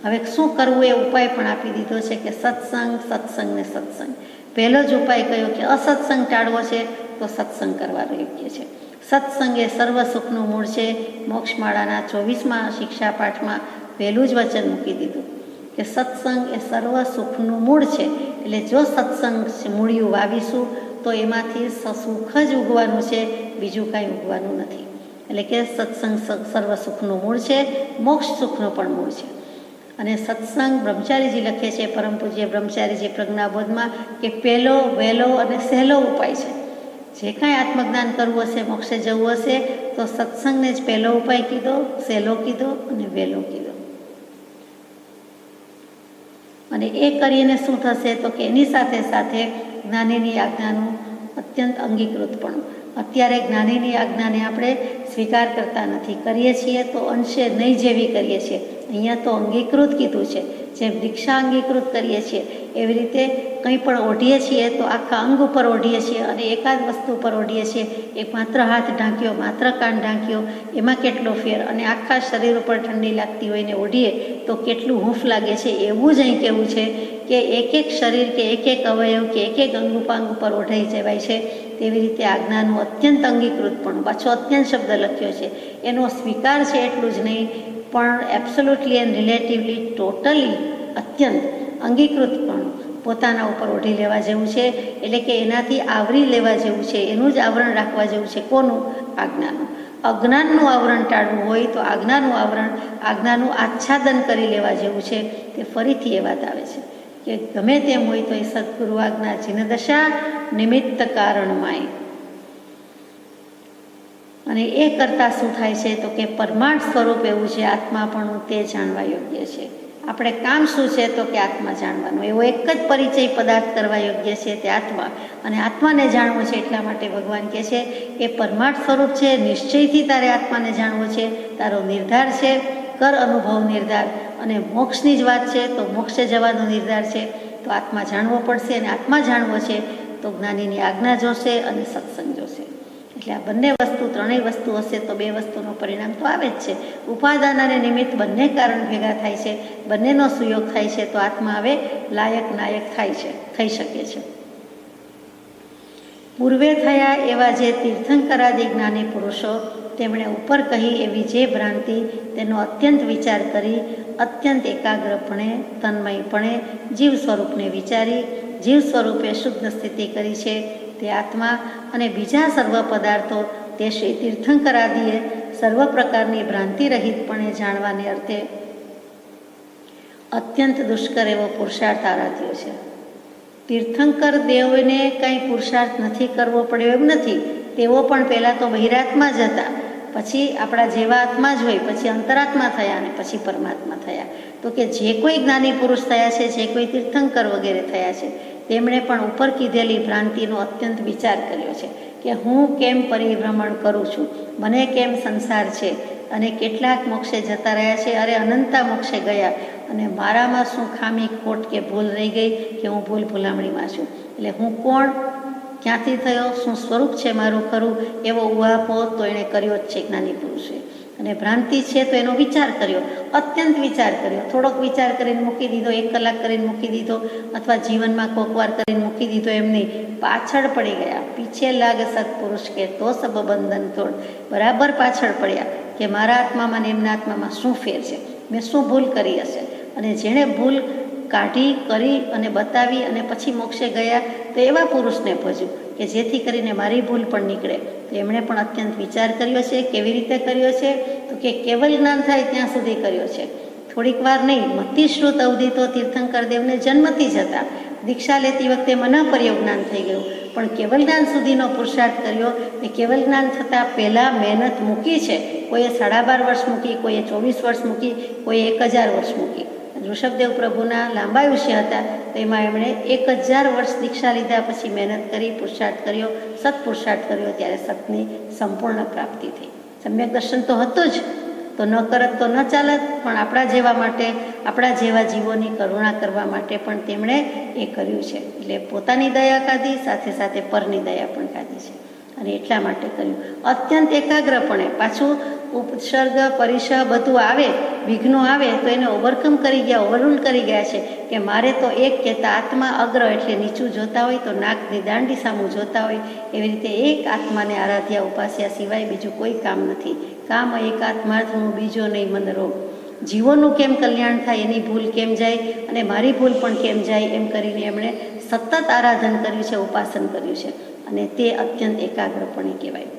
હવે શું કરવું એ ઉપાય પણ આપી દીધો છે કે સત્સંગ, સત્સંગ ને સત્સંગ. પહેલો જ ઉપાય કયો કે અસત્સંગ ટાળવો છે તો સત્સંગ કરવાનો યોગ્ય છે. સત્સંગ એ સર્વ સુખનું મૂળ છે. મોક્ષમાળાના 24મા શિક્ષા પાઠમાં પહેલું જ વચન મૂકી દીધું કે સત્સંગ એ સર્વ સુખનું મૂળ છે. એટલે જો સત્સંગ મૂળિયું વાવીશું તો એમાંથી સુખ જ ઉગવાનું છે, બીજું કાંઈ ઉગવાનું નથી. એટલે કે સત્સંગ સર્વ સુખનું મૂળ છે, મોક્ષ સુખનું પણ મૂળ છે. અને સત્સંગ બ્રહ્મચારીજી લખે છે, પરમ પૂજ્ય બ્રહ્મચારીજી પ્રજ્ઞાબોધમાં, કે પહેલો, વહેલો અને સહેલો ઉપાય છે. જે કાંઈ આત્મજ્ઞાન કરવું હશે, મોક્ષે જવું હશે, તો સત્સંગને જ પહેલો ઉપાય કીધો, સહેલો કીધો અને વહેલો કીધો. અને એ કરીને શું થશે, તો કે એની સાથે સાથે જ્ઞાનીની આજ્ઞાનું અત્યંત અંગીકૃત પણ. અત્યારે જ્ઞાનીની આજ્ઞાને આપણે સ્વીકાર કરતા નથી, કરીએ છીએ તો અંશે નહીં જેવી કરીએ છીએ. અહીંયા તો અંગીકૃત કીધું છે. જેમ દીક્ષા અંગીકૃત કરીએ છીએ એવી રીતે કંઈ પણ ઓઢીએ છીએ તો આખા અંગ ઉપર ઓઢીએ છીએ, અને એકાદ વસ્તુ ઉપર ઓઢીએ છીએ. એક માત્ર હાથ ઢાંક્યો, માત્ર કાન ઢાંક્યો, એમાં કેટલો ફેર, અને આખા શરીર ઉપર ઠંડી લાગતી હોય ને ઓઢીએ તો કેટલું હૂંફ લાગે છે. એવું જ અહીં કહેવું છે કે એક એક શરીર કે એક અવયવ કે એક અંગુપાંગ ઉપર ઓઢાઈ જવાય છે. તેવી રીતે આજ્ઞાનું અત્યંત અંગીકૃત પણ, પાછો અત્યંત શબ્દ લખ્યો છે, એનો સ્વીકાર છે એટલું જ નહીં, પણ એબ્સોલ્યુટલી એન્ડ રિલેટિવલી ટોટલી અત્યંત અંગીકૃત પણ પોતાના ઉપર ઓઢી લેવા જેવું છે. એટલે કે એનાથી આવરી લેવા જેવું છે, એનું જ આવરણ રાખવા જેવું છે. કોનું? આજ્ઞાનું. અજ્ઞાનનું આવરણ ટાળવું હોય તો આજ્ઞાનું આવરણ, આજ્ઞાનું આચ્છાદન કરી લેવા જેવું છે. તે ફરીથી એ વાત આવે છે કે ગમે તેમ હોય તો એ સદગુરુ આજ્ઞા જીનદશા નિમિત્ત કારણમાંય. અને એ કરતાં શું થાય છે, તો કે પરમાર્થ સ્વરૂપ એવું છે આત્માપણું, તે જાણવા યોગ્ય છે. આપણે કામ શું છે, તો કે આત્મા જાણવાનું. એવો એક જ પરિચય પદાર્થ કરવા યોગ્ય છે, તે આત્મા. અને આત્માને જાણવું છે એટલા માટે ભગવાન કહે છે કે પરમાર્થ સ્વરૂપ છે, નિશ્ચયથી તારે આત્માને જાણવો છે, તારો નિર્ધાર છે, કર અનુભવ નિર્ધાર. અને મોક્ષની જ વાત છે તો મોક્ષે જવાનો નિર્ધાર છે, તો આત્મા જાણવો પડશે. અને આત્મા જાણવો છે તો જ્ઞાનીની આજ્ઞા જોશે અને સત્સંગ જોશે. એટલે આ બંને વસ્તુ, ત્રણેય વસ્તુ હશે તો બે વસ્તુનું પરિણામ તો આવે જ છે. ઉપાદાન અને નિમિત્ત બંને કારણ ભેગા થાય છે, બંનેનો સુયોગ થાય છે, તો આત્મા હવે લાયક નાયક થાય છે, થઈ શકે છે. પૂર્વે થયા એવા જે તીર્થંકરાદિ જ્ઞાની પુરુષો, તેમણે ઉપર કહી એવી જે ભ્રાંતિ, તેનો અત્યંત વિચાર કરી, અત્યંત એકાગ્રપણે, તન્મયપણે જીવ સ્વરૂપને વિચારી, જીવ સ્વરૂપે શુદ્ધ સ્થિતિ કરી છે તે આત્મા. અને બીજા સર્વ પદાર્થો તે શ્રી તીર્થંકરાદિએ સર્વ પ્રકારની ભ્રાંતિ રહિતપણે જાણવાને અર્થે અત્યંત દુષ્કર એવો પુરુષાર્થ આરાધ્યો છે. તીર્થંકર દેવને કંઈ પુરુષાર્થ નથી કરવો પડ્યો એમ નથી. તેઓ પણ પહેલાં તો બહિરાત્મા જ હતા, પછી આપણા જેવા આત્મા જ હોય, પછી અંતરાત્મા થયા અને પછી પરમાત્મા થયા. તો કે જે કોઈ જ્ઞાની પુરુષ થયા છે, જે કોઈ તીર્થંકર વગેરે થયા છે, તેમણે પણ ઉપર કીધેલી ભ્રાંતિનો અત્યંત વિચાર કર્યો છે કે હું કેમ પરિભ્રમણ કરું છું, મને કેમ સંસાર છે, અને કેટલાક મોક્ષે જતા રહ્યા છે, અરે અનંતા મોક્ષે ગયા, અને મારામાં શું ખામી, ખોટ કે ભૂલ રહી ગઈ કે હું ભૂલ ભૂલામણીમાં છું. એટલે હું કોણ, ક્યાંથી થયો, શું સ્વરૂપ છે મારું ખરું, એવો ઉહાપો તો એણે કર્યો જ છે જ્ઞાની પુરુષે. અને ભ્રાંતિ છે તો એનો વિચાર કર્યો, અત્યંત વિચાર કર્યો. થોડોક વિચાર કરીને મૂકી દીધો, 1 કલાક કરીને મૂકી દીધો, અથવા જીવનમાં કોકવાર કરીને મૂકી દીધો, એમ નહીં. પાછળ પડી ગયા. પીછે લાગ સત્પુરુષ કે તો સબ બંધન તોડ. બરાબર પાછળ પડ્યા કે મારા આત્મામાં ને એમના આત્મામાં શું ફેર છે, મેં શું ભૂલ કરી હશે. અને જેણે ભૂલ કાઢી, કરી અને બતાવી અને પછી મોક્ષે ગયા, તો એવા પુરુષને ભજવું કે જેથી કરીને મારી ભૂલ પણ નીકળે. તો એમણે પણ અત્યંત વિચાર કર્યો છે. કેવી રીતે કર્યો છે, તો કે કેવલ જ્ઞાન થાય ત્યાં સુધી કર્યો છે, થોડીક વાર નહીં. મતિશ્રુત અવધિ તો તીર્થંકર દેવને જન્મથી જ હતા. દીક્ષા લેતી વખતે મનઃપર્યો જ્ઞાન થઈ ગયું, પણ કેવલ જ્ઞાન સુધીનો પુરુષાર્થ કર્યો. એ કેવલ જ્ઞાન થતાં પહેલાં મહેનત મૂકી છે. કોઈએ 12.5 વર્ષ મૂકી, કોઈએ 24 વર્ષ મૂકી, કોઈએ 1000 વર્ષ મૂકી. ઋષભદેવ પ્રભુના લાંબા આયુષ્ય હતા, તો એમાં એમણે 1000 વર્ષ દીક્ષા લીધા પછી મહેનત કરી, પુરુષાર્થ કર્યો, સત્પુરુષાર્થ કર્યો, ત્યારે સતની સંપૂર્ણ પ્રાપ્તિ થઈ. સમ્યક દર્શન તો હતું જ, તો ન કરત તો ન ચાલત, પણ આપણા જેવા માટે, આપણા જેવા જીવોની કરુણા કરવા માટે પણ તેમણે એ કર્યું છે. એટલે પોતાની દયા કાઢી, સાથે સાથે પરની દયા પણ કાઢી છે, અને એટલા માટે કર્યું અત્યંત એકાગ્રપણે. પાછું ઉપસર્ગ, પરિસહ બધું આવે, વિઘ્નો આવે તો એને ઓવરકમ કરી ગયા, ઓવરરૂલ કરી ગયા છે કે મારે તો એક કહેતા આત્મા અગ્ર એટલે નીચું જોતા હોય તો નાકની દાંડી સામું જોતા હોય, એવી રીતે એક આત્માને આરાધ્યા ઉપાસ્યા સિવાય બીજું કોઈ કામ નથી. કામ એક આત્માર્થનું, બીજો નહીં મન રોગ. જીવોનું કેમ કલ્યાણ થાય, એની ભૂલ કેમ જાય અને મારી ભૂલ પણ કેમ જાય, એમ કરીને એમણે સતત આરાધન કર્યું છે, ઉપાસન કર્યું છે, અને તે અત્યંત એકાગ્રપણે કહેવાય.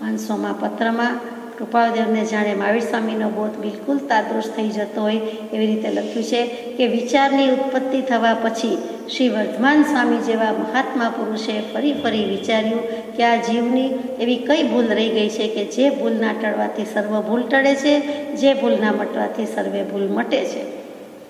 500મા પત્રમાં કૃપાળુદેવને જાણે મહાવીર સ્વામીનો બોધ બિલકુલ તાદૃશ થઈ જતો હોય એવી રીતે લખ્યું છે કે વિચારની ઉત્પત્તિ થવા પછી શ્રી વર્ધમાન સ્વામી જેવા મહાત્મા પુરુષે ફરી ફરી વિચાર્યું કે આ જીવની એવી કઈ ભૂલ રહી ગઈ છે કે જે ભૂલના ટળવાથી સર્વ ભૂલ ટળે છે, જે ભૂલના મટવાથી સર્વે ભૂલ મટે છે.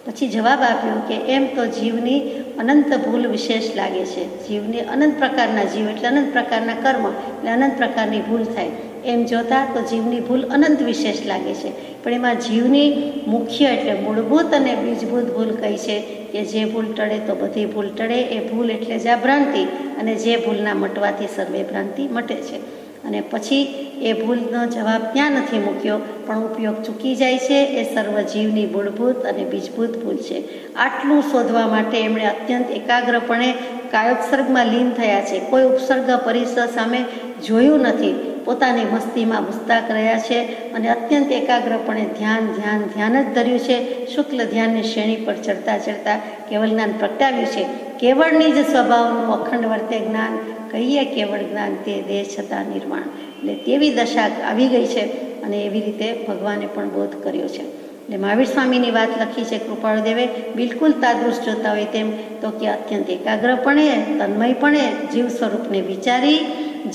પછી જવાબ આપ્યો કે એમ તો જીવની અનંત ભૂલ વિશેષ લાગે છે. જીવની અનંત પ્રકારના જીવ એટલે અનંત પ્રકારના કર્મ એટલે અનંત પ્રકારની ભૂલ થાય. એમ જોતાં તો જીવની ભૂલ અનંત વિશેષ લાગે છે, પણ એમાં જીવની મુખ્ય એટલે મૂળભૂત અને બીજભૂત ભૂલ કઈ છે કે જે ભૂલ ટળે તો બધી ભૂલ ટળે. એ ભૂલ એટલે જ આ ભ્રાંતિ, અને જે ભૂલના મટવાથી સર્વે ભ્રાંતિ મટે છે. અને પછી એ ભૂલનો જવાબ ત્યાં નથી મૂક્યો, પણ ઉપયોગ ચૂકી જાય છે. એ સર્વ જીવની મૂળભૂત અને બીજભૂત ભૂલ છે. આટલું શોધવા માટે એમણે અત્યંત એકાગ્રપણે કાયોત્સર્ગમાં લીન થયા છે. કોઈ ઉપસર્ગ પરિસર સામે જોયું નથી. પોતાની મસ્તીમાં મુસ્તાક રહ્યા છે અને અત્યંત એકાગ્રપણે ધ્યાન ધ્યાન ધ્યાન જ ધર્યું છે. શુક્લ ધ્યાનની શ્રેણી પર ચડતા ચડતા કેવળ જ્ઞાન પ્રગટાવ્યું છે. કેવળની જ સ્વભાવનું અખંડ વર્તે જ્ઞાન, કહીએ કેવળ જ્ઞાન તે દેહ છતાં નિર્માણ. એટલે તેવી દશા આવી ગઈ છે અને એવી રીતે ભગવાને પણ બોધ કર્યો છે. એટલે મહાવીર સ્વામીની વાત લખી છે કૃપાળુદેવે, બિલકુલ તાદૃશ જોતા હોય તેમ તો કે અત્યંત એકાગ્રપણે તન્મયપણે જીવ સ્વરૂપને વિચારી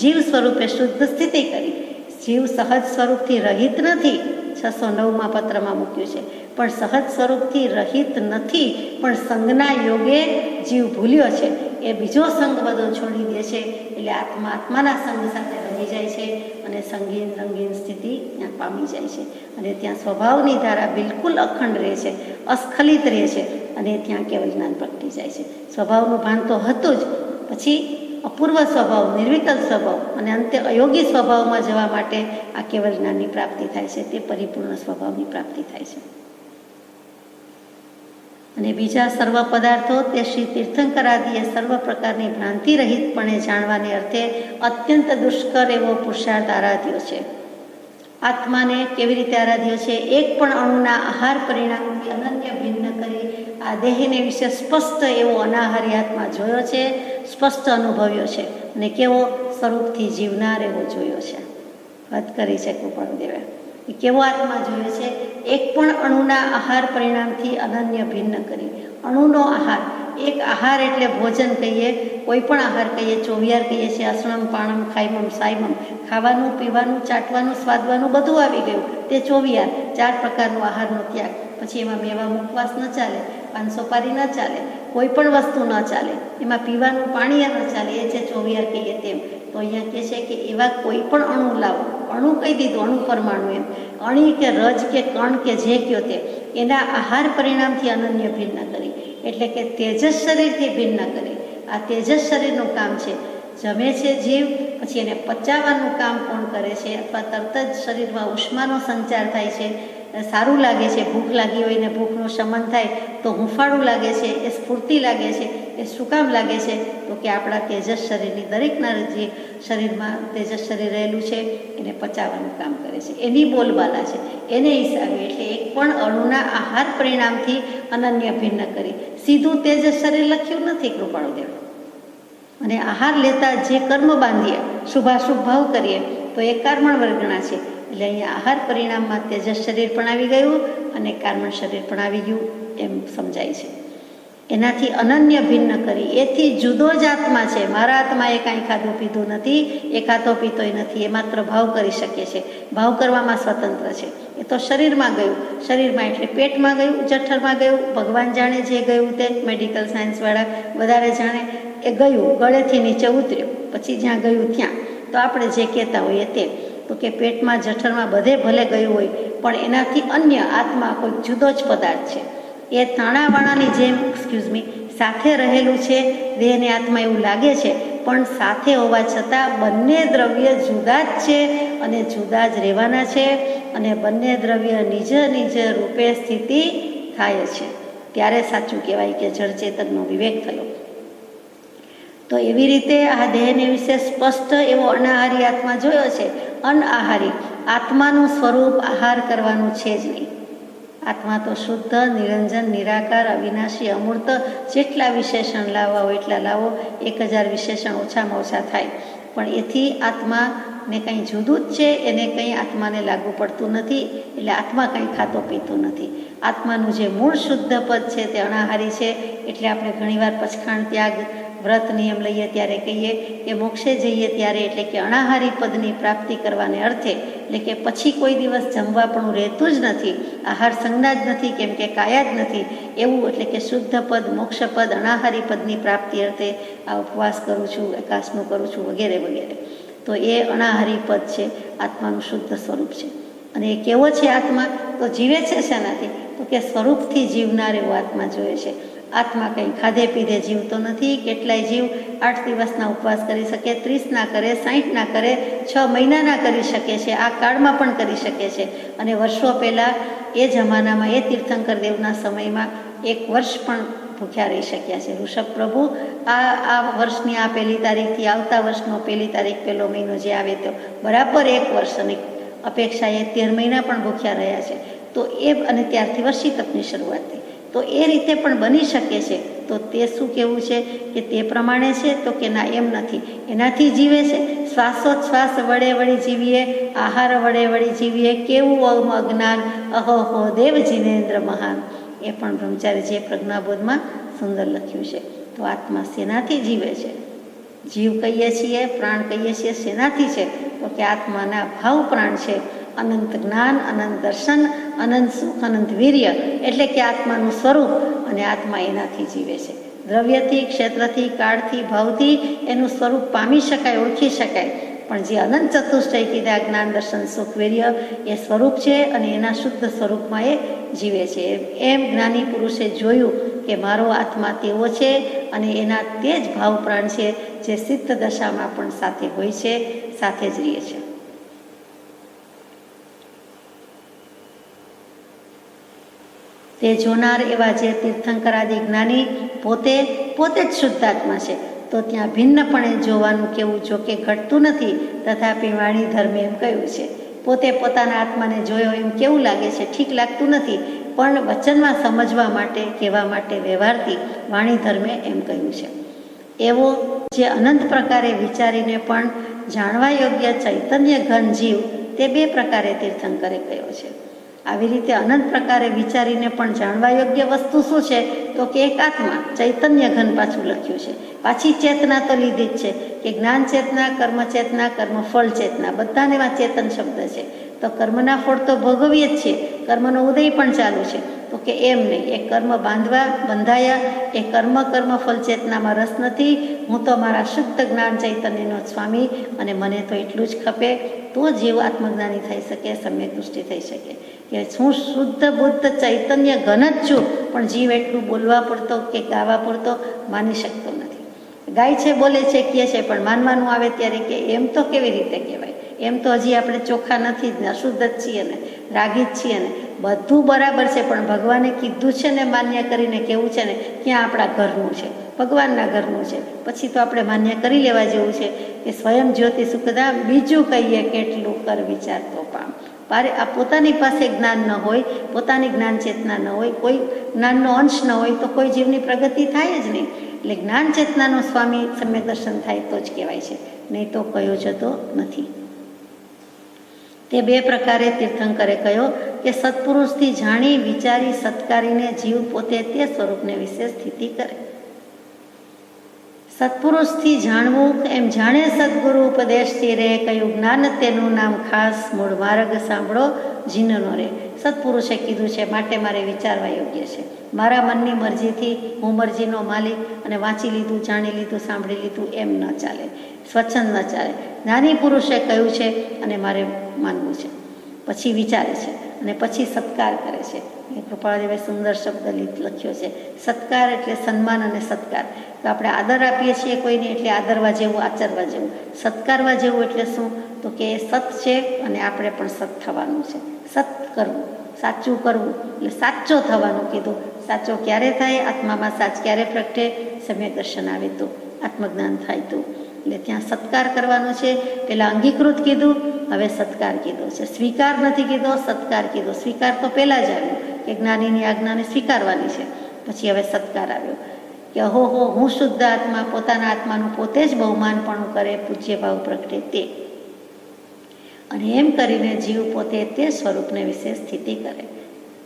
જીવ સ્વરૂપે શુદ્ધ સ્થિતિ કરી. જીવ સહજ સ્વરૂપથી રહિત નથી, 609મા પત્રમાં મૂક્યું છે, પણ સહજ સ્વરૂપથી રહિત નથી, પણ સંગના યોગે જીવ ભૂલ્યો છે. એ બીજો સંગ બધો છોડી દે છે, એટલે આત્મા આત્માના સંગ સાથે રહી જાય છે અને સંગીન રંગીન સ્થિતિ ત્યાં પામી જાય છે. અને ત્યાં સ્વભાવની ધારા બિલકુલ અખંડ રહે છે, અસ્ખલિત રહે છે, અને ત્યાં કેવલ જ્ઞાન પ્રગટી જાય છે. સ્વભાવનું ભાન તો હતું જ, પછી અપૂર્વ સ્વભાવ, નિર્વિકલ્પ સ્વભાવ અને અંતે અયોગી સ્વભાવમાં જવા માટે આ કેવલ જ્ઞાનની પ્રાપ્તિ થાય છે. તે પરિપૂર્ણ સ્વભાવની પ્રાપ્તિ થાય છે. અને બીજા સર્વ પદાર્થો તે શ્રી તીર્થંકર આદિએ સર્વ પ્રકારની ભ્રાંતિ રહિતપણે જાણવાને અર્થે અત્યંત દુષ્કર એવો પુરુષાર્થ આરાધ્યો છે. આત્માને કેવી રીતે આરાધ્યો છે? એક પણ અણુના આહાર પરિણામથી અનન્ય ભિન્ન કરી આ દેહને વિશે સ્પષ્ટ એવો અનાહારી આત્મા જોયો છે, સ્પષ્ટ અનુભવ્યો છે, અને કેવો સ્વરૂપથી જીવનાર એવો જોયો છે. વાત કરી છે કૃપાળુદેવે. એ કેવો આત્મા જોયો છે? એક પણ અણુના આહાર પરિણામથી અનન્ય ભિન્ન કરી. અણુનો આહાર, એક આહાર એટલે ભોજન કહીએ, કોઈ પણ આહાર કહીએ, ચોવિયાર કહીએ છીએ, અસણમ પાણમ ખાઈમમ સાઈમમ, ખાવાનું પીવાનું ચાટવાનું સ્વાદવાનું બધું આવી ગયું, તે ચોવિયાર. 4 પ્રકારનો આહારનો ત્યાગ. પછી એમાં મેવા મુખવાસ ન ચાલે, 500 પારી ન ચાલે, કોઈ પણ વસ્તુ ન ચાલે, એમાં પીવાનું પાણી ન ચાલે, એ છે ચોવિયાર કહીએ તેમ. તો અહીંયા કહે છે કે એવા કોઈ પણ અણુ લાવો. અણુ કહી દીધું, અણુ પરમાણુ એમ. અણી કે રજ કે કણ કે જે કયો તે, એના આહાર પરિણામથી અનન્ય ભિન્ન કરી, એટલે કે તેજસ શરીરથી ભિન્ન કરી. આ તેજસ શરીરનું કામ છે. જમે છે જીવ, પછી એને પચાવવાનું કામ કોણ કરે છે? અથવા તરત જ શરીરમાં ઉષ્માનો સંચાર થાય છે, સારું લાગે છે, ભૂખ લાગી હોય ને ભૂખનું શમન થાય તો હૂંફાળું લાગે છે, એ સ્ફૂર્તિ લાગે છે. એ શું કામ લાગે છે? તો કે આપણા તેજસ શરીરની દરેકના જે શરીરમાં તેજસ શરીર રહેલું છે એને પચાવવાનું કામ કરે છે, એની બોલબાલા છે, એને હિસાબે. એટલે એક પણ અણુના આહાર પરિણામથી અનન્ય ભિન્ન કરી. સીધું તેજસ શરીર લખ્યું નથી કૃપાળુદેવ. અને આહાર લેતા જે કર્મ બાંધીએ, શુભાશુભ ભાવ કરીએ તો એ કર્મણ વર્ગના છે. એટલે અહીંયા આહાર પરિણામમાં તેજસ શરીર પણ આવી ગયું અને કર્મણ શરીર પણ આવી ગયું એમ સમજાય છે. એનાથી અનન્ય ભિન્ન કરી, એથી જુદો જ આત્મા છે. મારા આત્માએ કાંઈ ખાધું પીધું નથી, એ ખાતો પીતોય નથી, એ માત્ર ભાવ કરી શકે છે, ભાવ કરવામાં સ્વતંત્ર છે. એ તો શરીરમાં ગયું, શરીરમાં એટલે પેટમાં ગયું, જઠરમાં ગયું, ભગવાન જાણે જે ગયું તે, મેડિકલ સાયન્સવાળા વધારે જાણે. એ ગયું, ગળેથી નીચે ઉતર્યું, પછી જ્યાં ગયું ત્યાં. તો આપણે જે કહેતા હોઈએ તે, તો કે પેટમાં જઠરમાં બધે ભલે ગયું હોય, પણ એનાથી અન્ય આત્મા કોઈ જુદો જ પદાર્થ છે. એ તાણાવાણાની જેમ સાથે રહેલું છે. દેહને આત્મા એવું લાગે છે, પણ સાથે હોવા છતાં બંને દ્રવ્ય જુદા જ છે અને જુદા જ રહેવાના છે. અને બંને દ્રવ્ય નિજ નિજ રૂપે સ્થિતિ થાય છે. ત્યારે સાચું કહેવાય કે જળચેતનનો વિવેક થયો. તો એવી રીતે આ દેહને વિશે સ્પષ્ટ એવો અનાહારી આત્મા જોયો છે. અનઆહારી આત્માનું સ્વરૂપ આહાર કરવાનું છે જ નહીં. આત્મા તો શુદ્ધ, નિરંજન, નિરાકાર, અવિનાશી, અમૂર્ત. જેટલા વિશેષણ લાવવા હોય એટલા લાવો, 1000 વિશેષણ ઓછામાં ઓછા થાય, પણ એથી આત્મા ને કંઈ જુદું જ છે, એને કંઈ આત્માને લાગુ પડતું નથી, એટલે આત્મા કંઈ ખાતો પીતો નથી. આત્માનું જે મૂળ શુદ્ધ પદ છે તે અનાહારી છે. એટલે આપણે ઘણીવાર પચખાણ ત્યાગ વ્રત નિયમ લઈએ ત્યારે કહીએ કે મોક્ષે જઈએ ત્યારે, એટલે કે અનાહારી પદની પ્રાપ્તિ કરવાને અર્થે, એટલે કે પછી કોઈ દિવસ જમવા પણ રહેતું જ નથી, આહાર સંજ્ઞા જ નથી, કેમ કે કાયા જ નથી એવું, એટલે કે શુદ્ધ પદ મોક્ષ પદ અનાહારી પદની પ્રાપ્તિ અર્થે આ ઉપવાસ કરું છું, એકાસનું કરું છું વગેરે વગેરે. તો એ અનાહારી પદ છે, આત્માનું શુદ્ધ સ્વરૂપ છે. અને એ કેવો છે આત્મા? તો જીવે છે શેનાથી? તો કે સ્વરૂપથી જીવનાર એવો આત્મા જોઈએ છે. આત્મા કંઈ ખાધે પીધે જીવતો નથી. કેટલાય જીવ 8 દિવસના ઉપવાસ કરી શકે, 30 ના કરે, 60 ના કરે, 6 મહિનાના કરી શકે છે, આ કાળમાં પણ કરી શકે છે. અને વર્ષો પહેલાં એ જમાનામાં એ તીર્થંકર દેવના સમયમાં 1 વર્ષ પણ ભૂખ્યા રહી શક્યા છે. ઋષભ પ્રભુ આ વર્ષની આ 1લી તારીખથી આવતા વર્ષનો 1લી તારીખ 1લો મહિનો જે આવે તો બરાબર 1 વર્ષ, અને અપેક્ષાએ 13 મહિના પણ ભૂખ્યા રહ્યા છે. તો એ અને ત્યારથી વર્ષી તપની શરૂઆત થઈ. તો એ રીતે પણ બની શકે છે. તો તે શું કહેવું છે કે તે પ્રમાણે છે? તો કે ના, એમ નથી. એનાથી જીવે છે. શ્વાસોચ્છ્વાસ વડે વળી જીવીએ, આહાર વડે વળી જીવીએ, કેવું અજ્ઞાન, અહોહો દેવ જીનેન્દ્ર મહાન. એ પણ બ્રહ્મચારી પ્રજ્ઞાબોધમાં સુંદર લખ્યું છે. તો આત્મા શેનાથી જીવે છે? જીવ કહીએ છીએ, પ્રાણ કહીએ છીએ, શેનાથી છે? તો કે આત્માના ભાવ પ્રાણ છે. અનંત જ્ઞાન, અનંત દર્શન, અનંત સુખ, અનંત વીર્ય, એટલે કે આત્માનું સ્વરૂપ, અને આત્મા એનાથી જીવે છે. દ્રવ્યથી, ક્ષેત્રથી, કાળથી, ભાવથી એનું સ્વરૂપ પામી શકાય, ઓળખી શકાય, પણ જે અનંત ચતુષ્ટય કીધા જ્ઞાન, દર્શન, સુખ, વીર્ય એ સ્વરૂપ છે, અને એના શુદ્ધ સ્વરૂપમાં એ જીવે છે. એમ જ્ઞાની પુરુષે જોયું કે મારો આત્મા તેવો છે, અને એના તે જ ભાવ પ્રાણ છે જે સિદ્ધ દશામાં પણ સાથે હોય છે, સાથે જ રહે છે. તે જોનાર એવા જે તીર્થંકરાદી જ્ઞાની પોતે જ શુદ્ધાત્મા છે, તો ત્યાં ભિન્નપણે જોવાનું કેવું? જો કે ઘટતું નથી, તથાપિ વાણી ધર્મે એમ કહ્યું છે. પોતે પોતાના આત્માને જોયો એમ કેવું લાગે છે? ઠીક લાગતું નથી, પણ વચનમાં સમજવા માટે, કહેવા માટે વ્યવહારથી વાણી ધર્મે એમ કહ્યું છે. એવો જે અનંત પ્રકારે વિચારીને પણ જાણવા યોગ્ય ચૈતન્ય ઘન જીવ, તે 2 પ્રકારે તીર્થંકરે કહ્યો છે. આવી રીતે અનંત પ્રકારે વિચારીને પણ જાણવા યોગ્ય વસ્તુ શું છે? તો કે એક આત્મા, ચૈતન્ય ઘન પાછું લખ્યું છે. પાછી ચેતના તો લીધી જ છે કે જ્ઞાન ચેતના, કર્મ ચેતના, કર્મફળ ચેતના, બધાનેમાં ચેતન શબ્દ છે. તો કર્મના ફળ તો ભોગવીએ જ છીએ, કર્મનો ઉદય પણ ચાલુ છે. તો કે એમ નહીં, એ કર્મ બંધાયા, એ કર્મફળ ચેતનામાં રસ નથી. હું તો મારા શુદ્ધ જ્ઞાન ચૈતન્યનો સ્વામી, અને મને તો એટલું જ ખપે, તો જીવ આત્મજ્ઞાની થઈ શકે, સમ્યક દૃષ્ટિ થઈ શકે કે હું શુદ્ધ બુદ્ધ ચૈતન્ય ઘન જ છું, પણ જીવ એટલું બોલવા પડતો કે ગાવા પડતો માની શકતો નથી. ગાય છે, બોલે છે, કહે છે, પણ માનવાનું આવે ત્યારે કે એમ તો કેવી રીતે કહેવાય? એમ તો હજી આપણે ચોખ્ખા નથી જ ને, અશુદ્ધ જ છીએ ને, રાગી જ છીએ ને, બધું બરાબર છે, પણ ભગવાને કીધું છે ને માન્ય કરીને કેવું છે ને, ક્યાં આપણા ઘરનું છે? ભગવાનના ઘરનું છે. પછી તો આપણે માન્ય કરી લેવા જેવું છે કે સ્વયં જ્યોતિ સુખદા, બીજું કહીએ કેટલું કર વિચાર તો પામ. આ પોતાની પાસે જ્ઞાન ન હોય, પોતાની જ્ઞાન ચેતના ન હોય, કોઈ જ્ઞાનનો અંશ ન હોય, તો કોઈ જીવની પ્રગતિ થાય જ નહીં. એટલે જ્ઞાન ચેતનાનો સ્વામી સમ્યક દર્શન થાય તો જ કહેવાય છે, નહીં તો કયો જતો નથી. તે 2 પ્રકારે તીર્થંકરે કહ્યો કે સત્પુરુષથી જાણી વિચારી સત્કારીને જીવ પોતે તે સ્વરૂપને વિશે સ્થિતિ કરે. સત્પુરુષથી જાણવું એમ જાણે સદગુરુ ઉપદેશથી રે, કયું જ્ઞાન તેનું નામ ખાસ, મૂળ માર્ગ સાંભળો જીનનો રે. સત્પુરુષે કીધું છે માટે મારે વિચારવા યોગ્ય છે. મારા મનની મરજીથી હું મરજીનો માલિક, અને વાંચી લીધું, જાણી લીધું, સાંભળી લીધું એમ ન ચાલે, સ્વચ્છંદ ન ચાલે. જ્ઞાની પુરુષે કહ્યું છે અને મારે માનવું છે. પછી વિચારે છે અને પછી સત્કાર કરે છે. એ કૃપાળદેવે સુંદર શબ્દ લખ્યો છે. સત્કાર એટલે સન્માન અને સત્કાર. તો આપણે આદર આપીએ છીએ કોઈને એટલે આદરવા જેવું, આચરવા જેવું. સત્કારવા જેવું એટલે શું? તો કે એ સત છે અને આપણે પણ સત થવાનું છે. સત કરવું, સાચું કરવું એટલે સાચો થવાનું કીધું. સાચો ક્યારે થાય? આત્મામાં સાચ ક્યારે પ્રગટે? સમ્યક દર્શન આવે તો, આત્મજ્ઞાન થાય તો. એટલે ત્યાં સત્કાર કરવાનો છે. પહેલાં અંગીકૃત કીધું, હવે સત્કાર કીધો છે. સ્વીકાર નથી કીધો, સત્કાર કીધો. સ્વીકાર તો પહેલાં જ આવ્યો કે જ્ઞાનીની આજ્ઞાને સ્વીકારવાની છે. પછી હવે સત્કાર આવ્યો કે હો હું શુદ્ધ આત્મા, પોતાના આત્માનું પોતે જ બહુમાનપણું કરે, પૂજ્ય ભાવ પ્રગટે તે. અને એમ કરીને જીવ પોતે તે સ્વરૂપને વિશે સ્થિતિ કરે.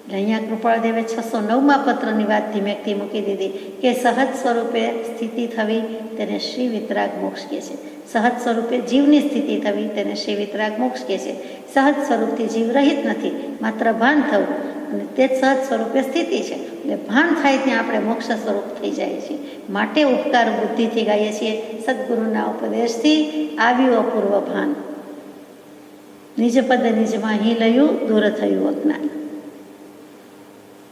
એટલે અહીંયા કૃપાળદેવે 609મા પત્રની વાત ધીમેકથી મૂકી દીધી કે સહજ સ્વરૂપે સ્થિતિ થવી તેને શ્રી વિતરાગ મોક્ષ કહે છે. સહજ સ્વરૂપે જીવની સ્થિતિ થવી તેને શ્રી વિતરાગ મોક્ષ કહે છે. સહજ સ્વરૂપથી જીવ રહિત નથી, માત્ર ભાન થવું અને તે જ સહજ સ્વરૂપે સ્થિતિ છે. એટલે ભાન થાય ત્યાં આપણે મોક્ષ સ્વરૂપ થઈ જાય છીએ. માટે ઉપકાર બુદ્ધિથી ગાઈએ છીએ, સદગુરુના ઉપદેશથી આવ્યું અપૂર્વ ભાન. નિજ પદ નિજમાં હિ લયું, દૂર થયું અજ્ઞાન.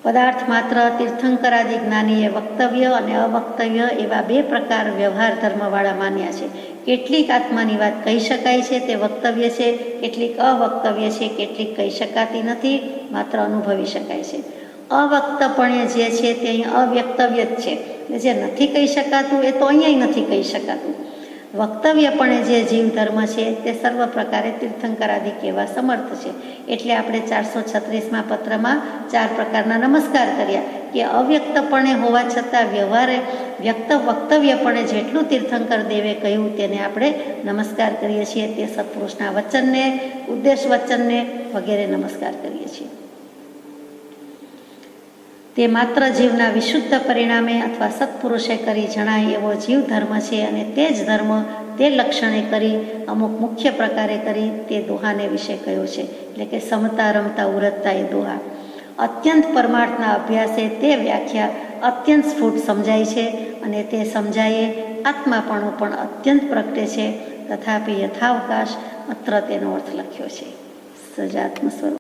પદાર્થ માત્ર તીર્થંકરાદિ જ્ઞાનીએ વક્તવ્ય અને અવક્તવ્ય એવા બે પ્રકાર વ્યવહાર ધર્મવાળા માન્યા છે. કેટલીક આત્માની વાત કહી શકાય છે તે વક્તવ્ય છે, કેટલીક અવક્તવ્ય છે, કેટલીક કહી શકાતી નથી, માત્ર અનુભવી શકાય છે. અવક્તપણે જે છે તે અહીં અવ્યક્તવ્ય જ છે. જે નથી કહી શકાતું એ તો અહીંયા નથી કહી શકાતું. વક્તવ્યપણે જે જીવ ધર્મ છે તે સર્વ પ્રકારે તીર્થંકરાદિ કહેવા સમર્થ છે. એટલે આપણે 436મા પત્રમાં 4 પ્રકારના નમસ્કાર કર્યા કે અવ્યક્તપણે હોવા છતાં વ્યવહારે વક્તવ્યપણે જેટલું તીર્થંકર દેવે કહ્યું તેને આપણે નમસ્કાર કરીએ છીએ. તે સત્પુરુષના વચનને, ઉદ્દેશ વચનને વગેરે નમસ્કાર કરીએ છીએ. તે માત્ર જીવના વિશુદ્ધ પરિણામે અથવા સત્પુરુષે કરી જણાય એવો જીવ ધર્મ છે અને તે જ ધર્મ તે લક્ષણે કરી અમુક મુખ્ય પ્રકારે કરી તે દોહાને વિશે કહ્યો છે. એટલે કે સમતા રમતા ઉરતતા એ દોહા. અત્યંત પરમાર્થના અભ્યાસે તે વ્યાખ્યા અત્યંત સ્ફુટ સમજાય છે અને તે સમજાયે આત્માપણું પણ અત્યંત પ્રગટે છે. તથાપિ યથાવકાશ અત્ર તેનો અર્થ લખ્યો છે. સજાત્મ સ્વરૂપ.